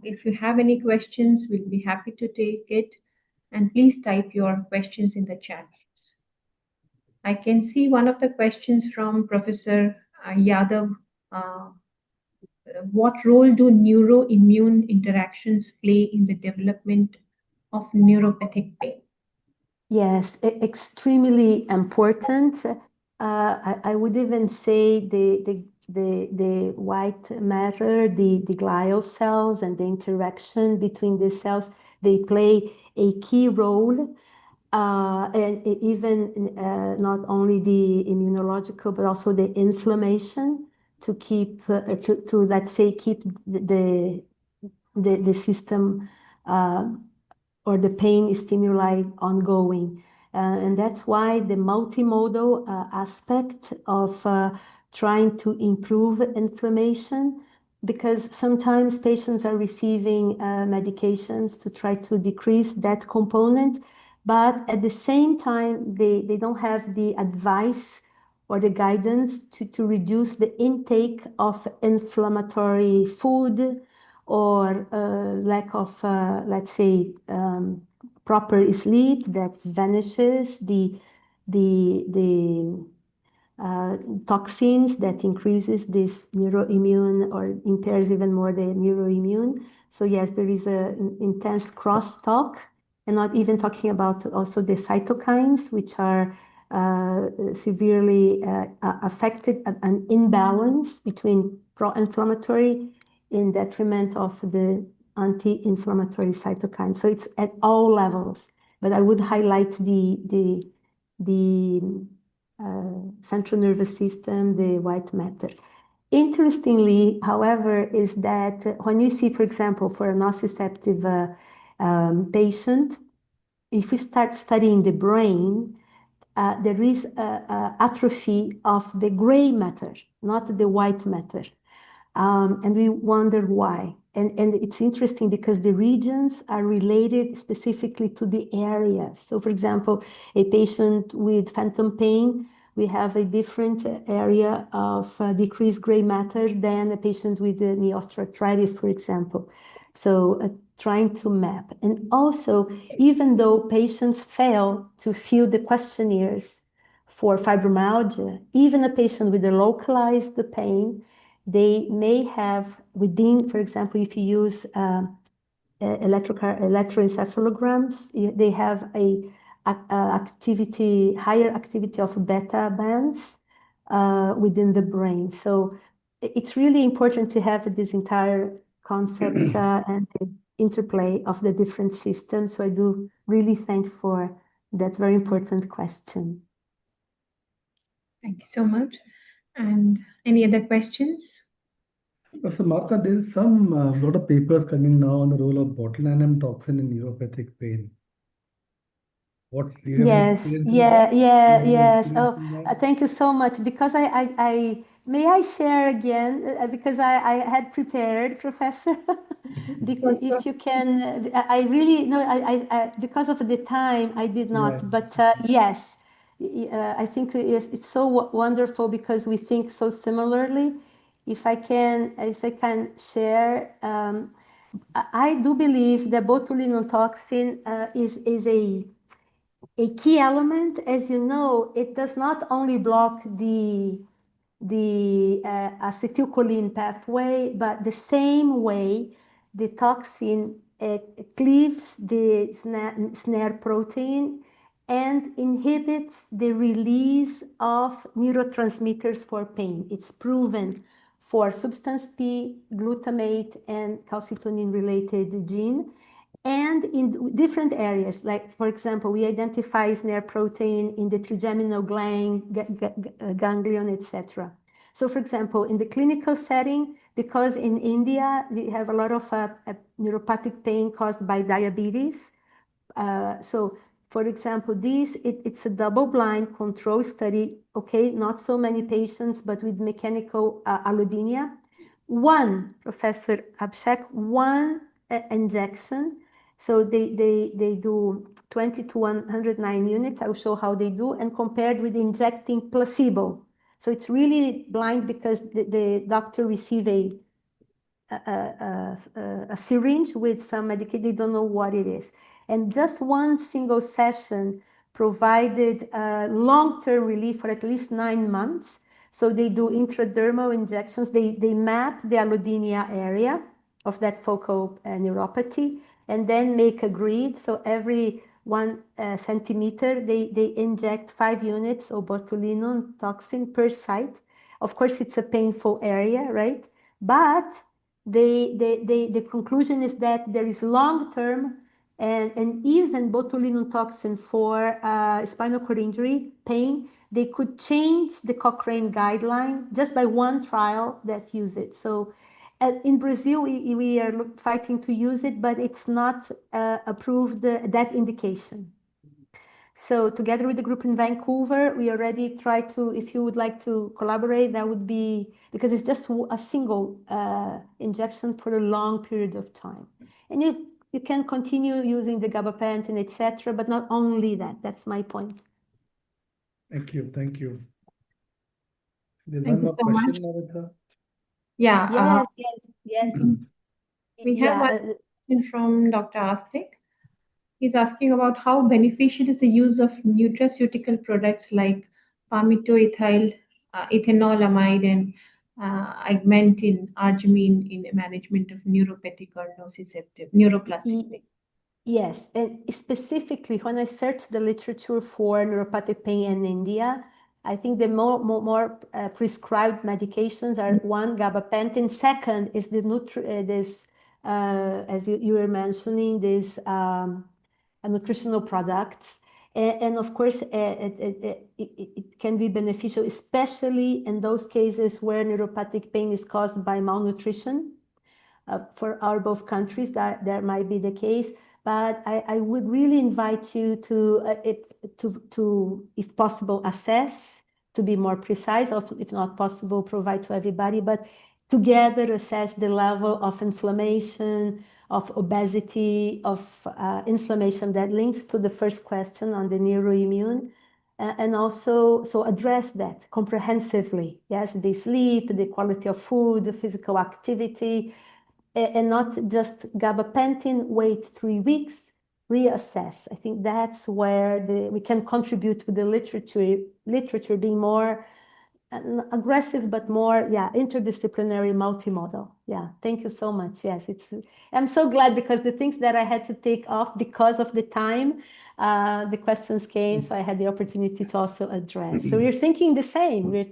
if you have any questions, we'll be happy to take it. And please type your questions in the chat. I can see one of the questions from Professor Yadav. What role do neuroimmune interactions play in the development of neuropathic pain? Yes, extremely important. I would even say the white matter, the glial cells, and the interaction between the cells, they play a key role. And even not only the immunological, but also the inflammation to keep, let's say, keep the system or the pain stimuli ongoing. And that's why the multimodal aspect of trying to improve inflammation, because sometimes patients are receiving medications to try to decrease that component, but at the same time, they don't have the advice or the guidance to reduce the intake of inflammatory food or lack of, let's say, proper sleep that vanishes the toxins that increases this neuroimmune or impairs even more the neuroimmune. So yes, there is an intense crosstalk, and not even talking about also the cytokines, which are severely affected, an imbalance between pro-inflammatory in detriment of the anti-inflammatory cytokines. So it's at all levels, but I would highlight the central nervous system, the white matter. Interestingly, however, is that when you see, for example, for a nociceptive patient, if we start studying the brain, there is atrophy of the gray matter, not the white matter. And we wonder why. And it's interesting because the regions are related specifically to the area. So, for example, a patient with phantom pain, we have a different area of decreased gray matter than a patient with knee osteoarthritis, for example. So, trying to map. And also, even though patients fail to fill the questionnaires for fibromyalgia, even a patient with a localized pain, they may have within, for example, if you use electroencephalograms, they have a higher activity of beta bands within the brain. So it's really important to have this entire concept and the interplay of the different systems. So I do really thank for that very important question. Thank you so much. And any other questions? But so Martha, there is some lot of papers coming now on the role of botulinum toxin in neuropathic pain. What do you have any Yes, experience in yeah, that? Do you yeah, have any yes. experience Oh, in that? thank you so much. Because may I share again? Because I had prepared, Professor. Sure, sure. If you can, I really no, because of the time, I did Yeah, not. But yes, I think it's so wonderful because we think so similarly. If I can share, I do believe that botulinum toxin is a key element. As you know, it does not only block the acetylcholine pathway, but the same way the toxin cleaves the snare protein and inhibits the release of neurotransmitters for pain. It's proven for substance P, glutamate, and calcitonin related gene. And in different areas, like for example, we identify snare protein in the trigeminal ganglion, etc. So, for example, in the clinical setting, because in India we have a lot of neuropathic pain caused by diabetes, so, for example, it's a double-blind control study. Okay, not so many patients, but with mechanical allodynia. One, Professor Abhishek, one injection. So they do 20 to 109 units. I'll show how they do, and compared with injecting placebo. So it's really blind because the doctor receive a syringe with some medication. They don't know what it is. And just one single session provided long-term relief for at least 9 months. So they do intradermal injections. They map the allodynia area of that focal neuropathy and then make a grid. So every 1 centimeter, they inject 5 units of botulinum toxin per site. Of course, it's a painful area, right? But the conclusion is that there is long-term and even botulinum toxin for spinal cord injury, pain. They could change the Cochrane guideline just by one trial that use it. So in Brazil, we are fighting to use it, but it's not approved that indication. So together with the group in Vancouver, we already try to, if you would like to collaborate, that would be, because it's just a single injection for a long period of time. And you can continue using the gabapentin, etc., but not only that. That's my point. thank you, thank you. There's Thank one you more so much. question, Maritha. Yeah, Yes, yes, yes. we have Yeah, one question from Dr. Astik. He's asking about how beneficial is the use of nutraceutical products like palmitoethyl, ethanolamide, and augmentin, arginine in the management of neuropathic or nociceptive, neuroplastic y- pain. yes, and specifically when I searched the literature for neuropathic pain in India, I think the more prescribed medications are one, gabapentin. Second is the this, as you were mentioning, this nutritional products. And of course, it can be beneficial, especially in those cases where neuropathic pain is caused by malnutrition. For our both countries, that might be the case. But I would really invite you to, if possible, assess, to be more precise, or if not possible, provide to everybody, but together assess the level of inflammation, of obesity, of inflammation that links to the first question on the neuroimmune. And also, so address that comprehensively. Yes, the sleep, the quality of food, the physical activity, and not just gabapentin, wait 3 weeks, reassess. I think that's where we can contribute with the literature being more aggressive, but more, yeah, interdisciplinary, multimodal. Yeah, thank you so much. Yes, I'm so glad because the things that I had to take off because of the time, the questions came, so I had the opportunity to also address. So we're thinking the same. We're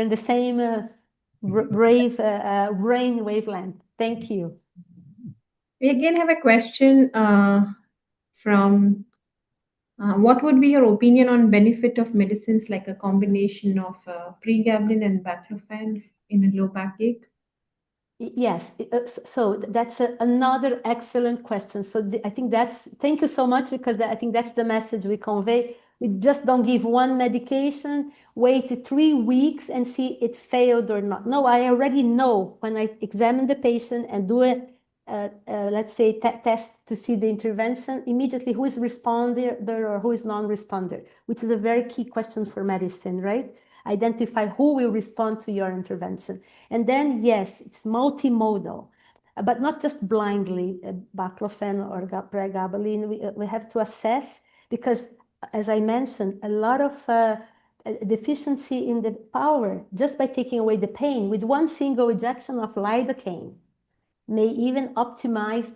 in the same brave brain wavelength. Thank you. We again have a question from what would be your opinion on benefit of medicines like a combination of pregabalin and baclofen in a low backache? Yes, so that's another excellent question. So I think thank you so much, because I think that's the message we convey. We just don't give one medication, wait 3 weeks and see it failed or not. No, I already know when I examine the patient and do let's say, test to see the intervention, immediately who is responder or who is non-responder, which is a very key question for medicine, right? Identify who will respond to your intervention. And then, yes, it's multimodal, but not just blindly, baclofen or pregabalin. We have to assess, because, as I mentioned, a lot of deficiency in the power just by taking away the pain with one single injection of lidocaine may even optimize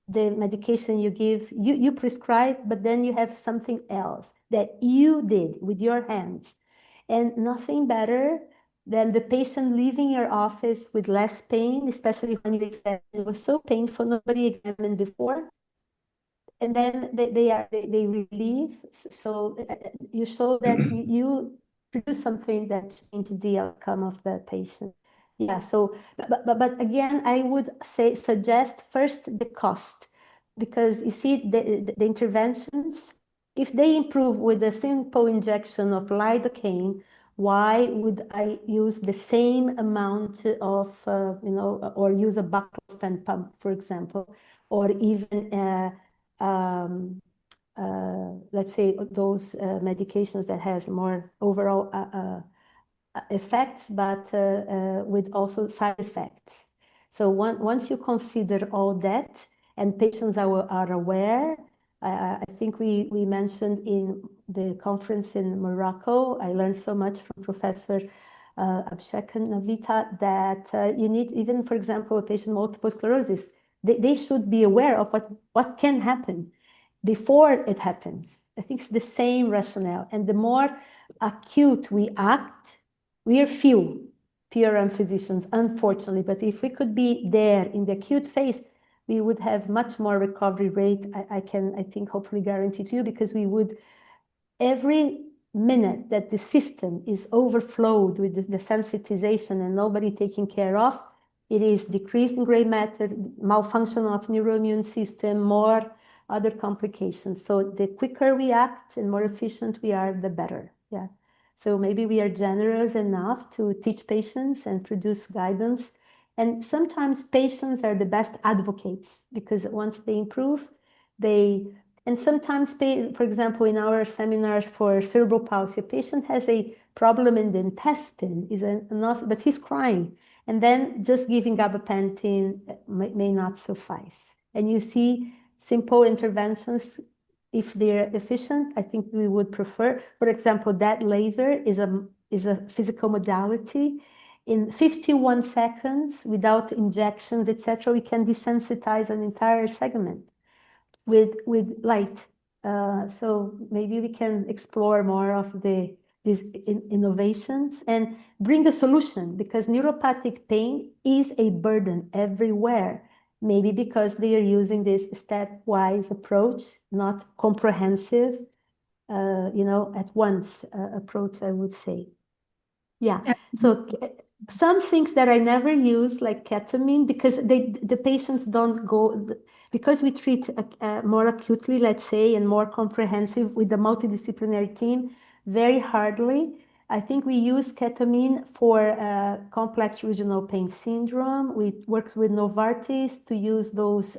the medication you give, you prescribe, but then you have something else that you did with your hands. And nothing better than the patient leaving your office with less pain, especially when you examine. It was so painful, nobody examined before. And then they relieve. So you show that you produce something that changed the outcome of the patient. Yeah, so, but again, I would suggest first the cost, because you see the interventions, if they improve with a simple injection of lidocaine, why would I use the same amount of, or use a baclofen pump, for example, or even, let's say, those medications that has more overall effects, but with also side effects. So once you consider all that, and patients are aware, I think we mentioned in the conference in Morocco, I learned so much from Professor Abshek and Navita, that you need, even, for example, a patient with multiple sclerosis, they should be aware of what can happen before it happens. I think it's the same rationale. And the more acute we act, we are few PRM physicians, unfortunately, but if we could be there in the acute phase, we would have much more recovery rate. I think, hopefully guarantee to you, because we would, every minute that the system is overflowed with the sensitization and nobody taking care of, it is decreasing gray matter, malfunction of neuroimmune system, more other complications. So the quicker we act and more efficient we are, the better. Yeah. So maybe we are generous enough to teach patients and produce guidance. And sometimes patients are the best advocates, because once they improve, and sometimes, for example, in our seminars for cerebral palsy, a patient has a problem in the intestine, but he's crying. And then just giving gabapentin may not suffice. And you see simple interventions, if they're efficient, I think we would prefer. For example, that laser is a physical modality. In 51 seconds, without injections, etc., we can desensitize an entire segment with light. So maybe we can explore more of these innovations and bring a solution, because neuropathic pain is a burden everywhere. Maybe because they are using this stepwise approach, not comprehensive, at once approach, I would say. Yeah. So some things that I never use, like ketamine, because the patients don't go, because we treat more acutely, let's say, and more comprehensive with the multidisciplinary team, very hardly. I think we use ketamine for complex regional pain syndrome. We worked with Novartis to use those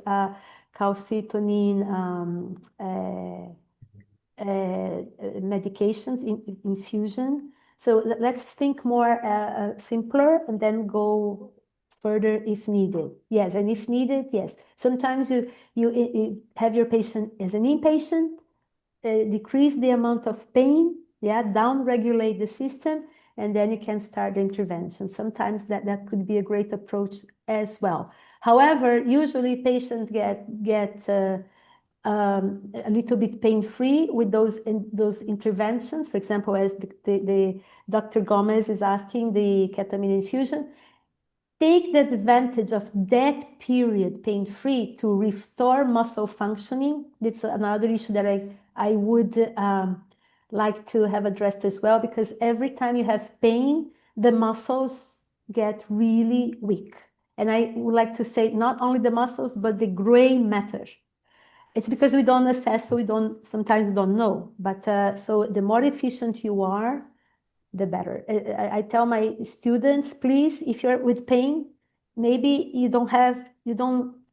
calcitonin medications in infusion. So let's think more simpler and then go further if needed. Yes, and if needed, yes. Sometimes you have your patient as an inpatient, decrease the amount of pain, yeah, down-regulate the system, and then you can start the intervention. Sometimes that could be a great approach as well. However, usually patients get a little bit pain-free with those interventions. For example, as the Dr. Gomez is asking, the ketamine infusion, take the advantage of that period pain-free to restore muscle functioning. That's another issue that I would like to have addressed as well, because every time you have pain, the muscles get really weak. And I would like to say not only the muscles, but the gray matter. It's because we don't assess, so we don't sometimes don't know. But so the more efficient you are, the better. I tell my students, please, if you're with pain, maybe you don't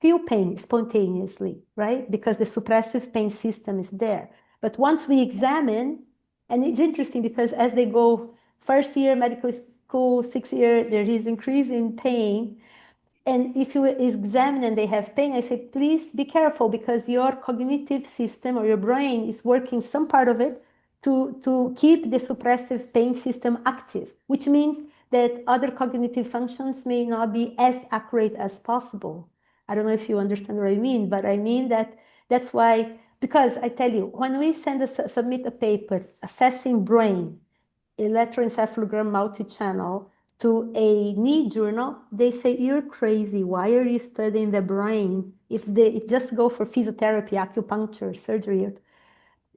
feel pain spontaneously, right? Because the suppressive pain system is there. But once we examine, and it's interesting because as they go first year medical school, 6 year, there is increase in pain. And if you examine and they have pain, I say, please be careful because your cognitive system or your brain is working some part of it to keep the suppressive pain system active, which means that other cognitive functions may not be as accurate as possible. I don't know if you understand what I mean, but I mean that that's why, because I tell you, when we submit a paper assessing brain, electroencephalogram multi-channel, to a knee journal, they say, you're crazy. Why are you studying the brain if they just go for physiotherapy, acupuncture, surgery?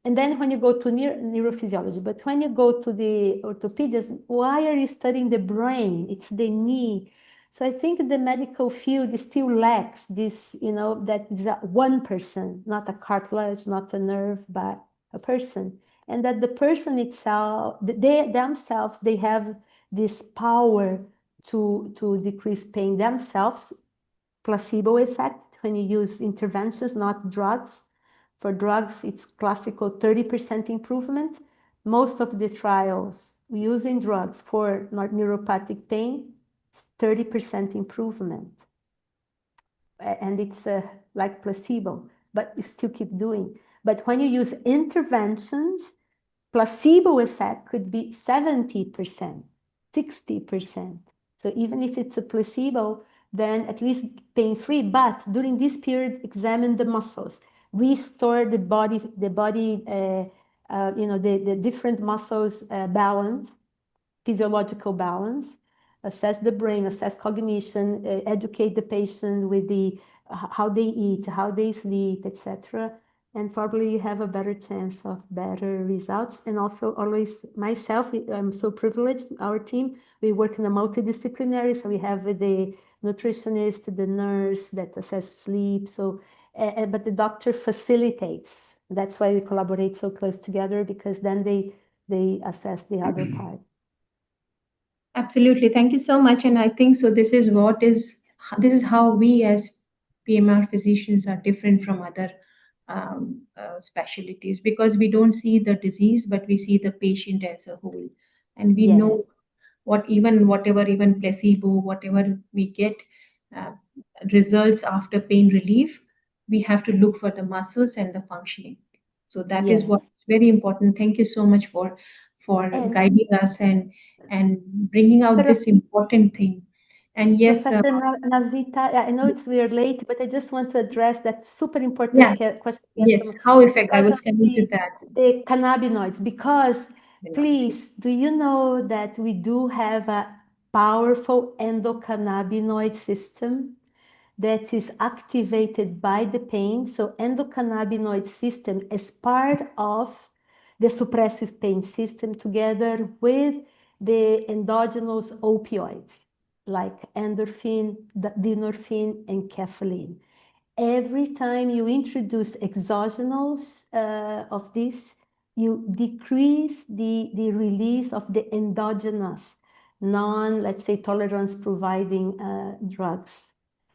And then when you go to neurophysiology, but when you go to the orthopedics, why are you studying the brain? It's the knee. So I think the medical field still lacks this, that is one person, not a cartilage, not a nerve, but a person. And that the person itself, they themselves, they have this power to decrease pain themselves. Placebo effect when you use interventions, not drugs. For drugs, it's classical 30% improvement. Most of the trials using drugs for neuropathic pain, 30% improvement. And it's like placebo, but you still keep doing. But when you use interventions, placebo effect could be 70%, 60%. So even if it's a placebo, then at least pain-free. But during this period, examine the muscles, restore the body, the different muscles balance, physiological balance, assess the brain, assess cognition, educate the patient with how they eat, how they sleep, etc. And probably you have a better chance of better results. And also always myself, I'm so privileged, our team, we work in a multidisciplinary, so we have the nutritionist, the nurse that assess sleep. So, but the doctor facilitates. That's why we collaborate so close together, because then they assess the other part. Absolutely. Thank you so much. And I think so. This is how we as PMR physicians are different from other specialties, because we don't see the disease, but we see the patient as a whole, and we Yeah. know whatever even placebo, whatever we get uh, results after pain relief, we have to look for the muscles and the functioning. So that is Yeah. what's very important. Thank you so much for And guiding us and bringing out Prof. this important thing. And yes, Professor Navita, I know it's we're late, but I just want to address that super important yeah, question yes, how effect, I because was of coming to that. the cannabinoids. Because Cannabis. please, do you know that we do have a powerful endocannabinoid system that is activated by the pain? So endocannabinoid system is part of the suppressive pain system together with the endogenous opioids like endorphin, dynorphin, and caffeine. Every time you introduce exogenous of this, you decrease the release of the endogenous, let's say, tolerance providing drugs.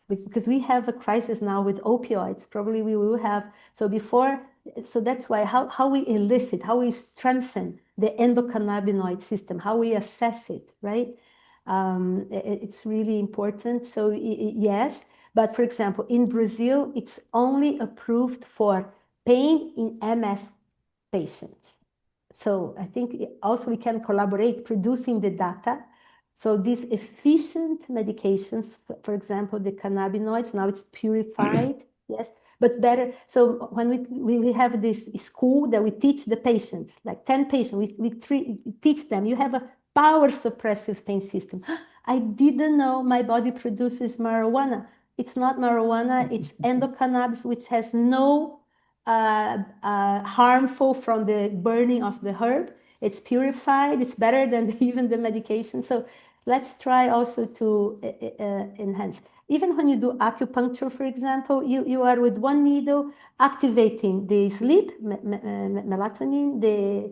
Because we have a crisis now with opioids, probably we will have. So that's why how we elicit, how we strengthen the endocannabinoid system, how we assess it, right? It's really important. So yes, but for example, in Brazil, it's only approved for pain in MS patients. So I think also we can collaborate producing the data. So these efficient medications, for example, the cannabinoids, now it's purified, yes, but better. So when we have this school that we teach the patients, like 10 patients, we teach them, you have a power suppressive pain system. I didn't know my body produces marijuana. It's not marijuana, it's endocannabis, which has no harmful from the burning of the herb. It's purified. It's better than even the medication. So let's try also to enhance. Even when you do acupuncture, for example, you are with one needle activating the sleep, melatonin, the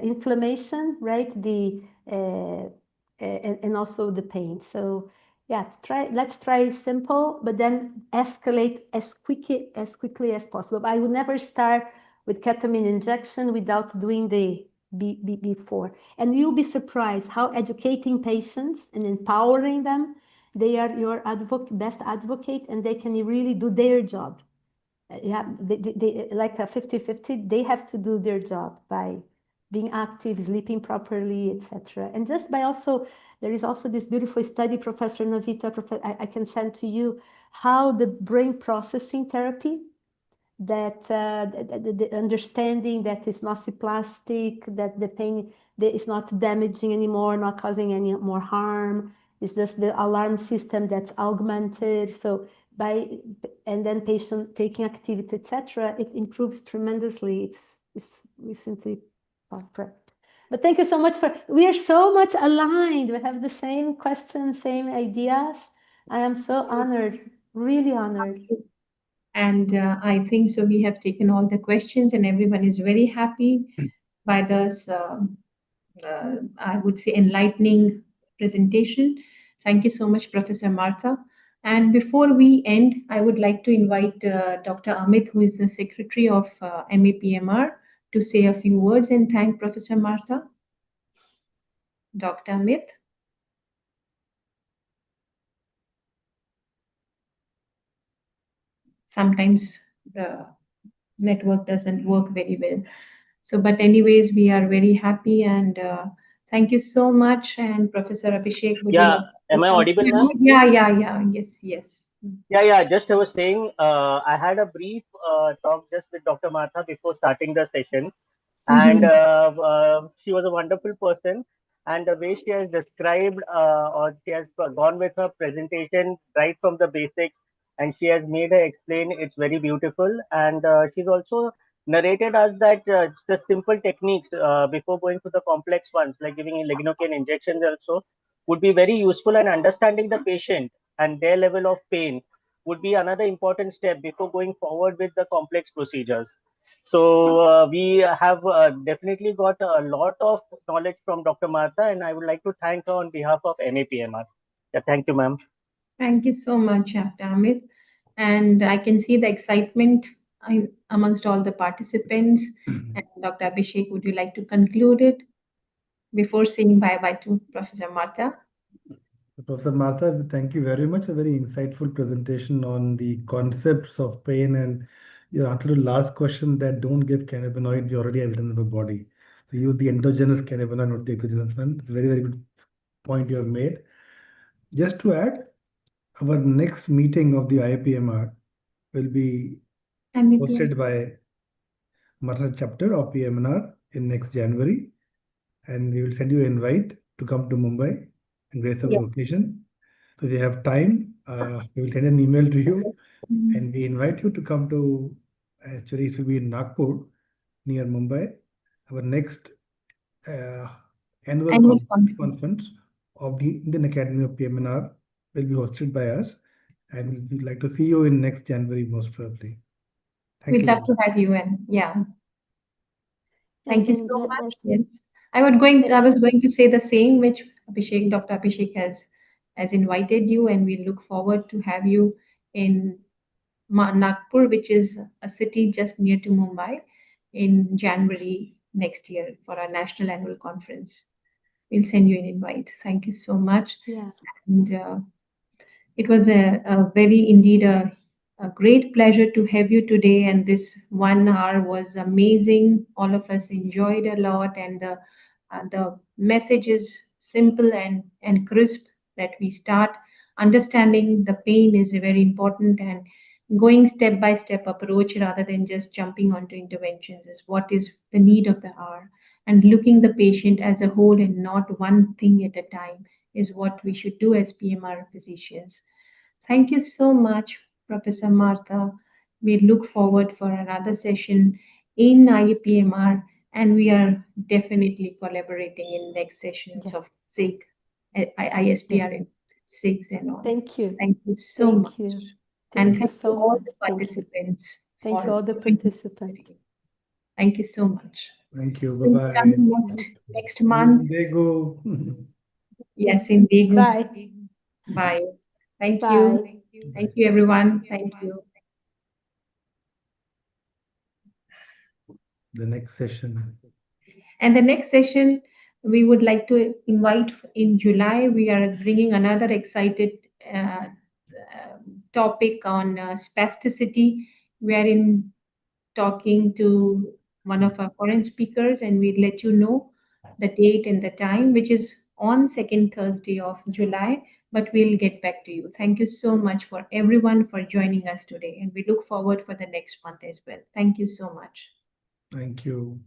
inflammation, right? And also the pain. So yeah, let's try simple, but then escalate as quickly as possible. I would never start with ketamine injection without doing the before. And you'll be surprised how educating patients and empowering them, they are your best advocate, and they can really do their job. Yeah, like a 50-50, they have to do their job by being active, sleeping properly, etc. And just by also, there is also this beautiful study, Professor Novita, I can send to you, how the brain processing therapy, that the understanding that it's not plastic, that the pain that is not damaging anymore, not causing any more harm. It's just the alarm system that's augmented. So and then patient taking activity, etc., it improves tremendously. It's recently prepped. But thank you so much we are so much aligned. We have the same questions, same ideas. I am so honored, really honored. And I think so. We have taken all the questions, and everyone is very happy by this, I would say, enlightening presentation. Thank you so much, Professor Martha. And before we end, I would like to invite Dr. Amit, who is the Secretary of MAPMR, to say a few words and thank Professor Martha. Dr. Amit. Sometimes the network doesn't work very well. So, but anyways, we are very happy, and thank you so much. And Professor Abhishek, would you Yeah, like to am say I audible, something? ma'am? Yeah. Yes, yes. Yeah. Just I was saying, I had a brief talk just with Dr. Martha before starting the session, and Mm-hmm. she was a wonderful person. And the way she has described, or she has gone with her presentation right from the basics, and she has made her explain, it's very beautiful. And she's also narrated us that it's the simple techniques before going to the complex ones, like giving lignocaine injections also, would be very useful, and understanding the patient and their level of pain would be another important step before going forward with the complex procedures. So we have definitely got a lot of knowledge from Dr. Martha, and I would like to thank her on behalf of NAPMR. Yeah, thank you, ma'am. Thank you so much, Dr. Amit. And I can see the excitement amongst all the participants. And Dr. Abhishek, would you like to conclude it before saying bye-bye to Professor Martha? Professor Martha, thank you very much. A very insightful presentation on the concepts of pain, and your answer to the last question, that don't give cannabinoid, we already have it in the body. So use the endogenous cannabinoid, not the exogenous one. It's a very, very good point you have made. Just to add, our next meeting of the IPMR will be MAPM. hosted by Martha chapter of PMNR in next January, and we will send you an invite to come to Mumbai and grace our Yeah. occasion. So if you have time, we will send an email to you, Mm. and we invite you to come to, actually it will be in Nagpur near Mumbai. Our next uh, annual Annual conference. conference of the Indian Academy of PMNR will be hosted by us, and we'd like to see you in next January most probably. Thank We'd you love very to much. have you, and yeah. Thank you And so much. Yes, I was going to say the same, which Abhishek, Dr. Abhishek has invited you, and we look forward to have you in Nagpur, which is a city just near to Mumbai, in January next year for our national annual conference. We'll send you an invite. Thank you so much, yeah. and it was a very indeed a great pleasure to have you today. And this 1 hour was amazing. All of us enjoyed a lot, and the message is simple and crisp, that we start understanding the pain is very important, and going step by step approach rather than just jumping onto interventions is what is the need of the hour, and looking the patient as a whole and not one thing at a time is what we should do as PMR physicians. Thank you so much, Professor Martha. We look forward for another session in IUPMR, and we are definitely collaborating in next sessions Yeah. of SIG. ISPRM 6 and all. Thank you. Thank you so Thank much. you. And Thank you thank you so all much. the Thank you. participants. Thank you for all the joining us participants. today. Thank you so much. Thank you. We'll Bye-bye. come next month. Indigo. Yes, indeed. Bye. Bye. Thank Bye. you. Thank you, everyone. Thank you. The next session. And the next session, we would like to invite in July. We are bringing another excited topic on spasticity. We are in talking to one of our foreign speakers, and we'll let you know the date and the time, which is on second Thursday of July. But we'll get back to you. Thank you so much for everyone for joining us today, and we look forward for the next month as well. Thank you so much. Thank you.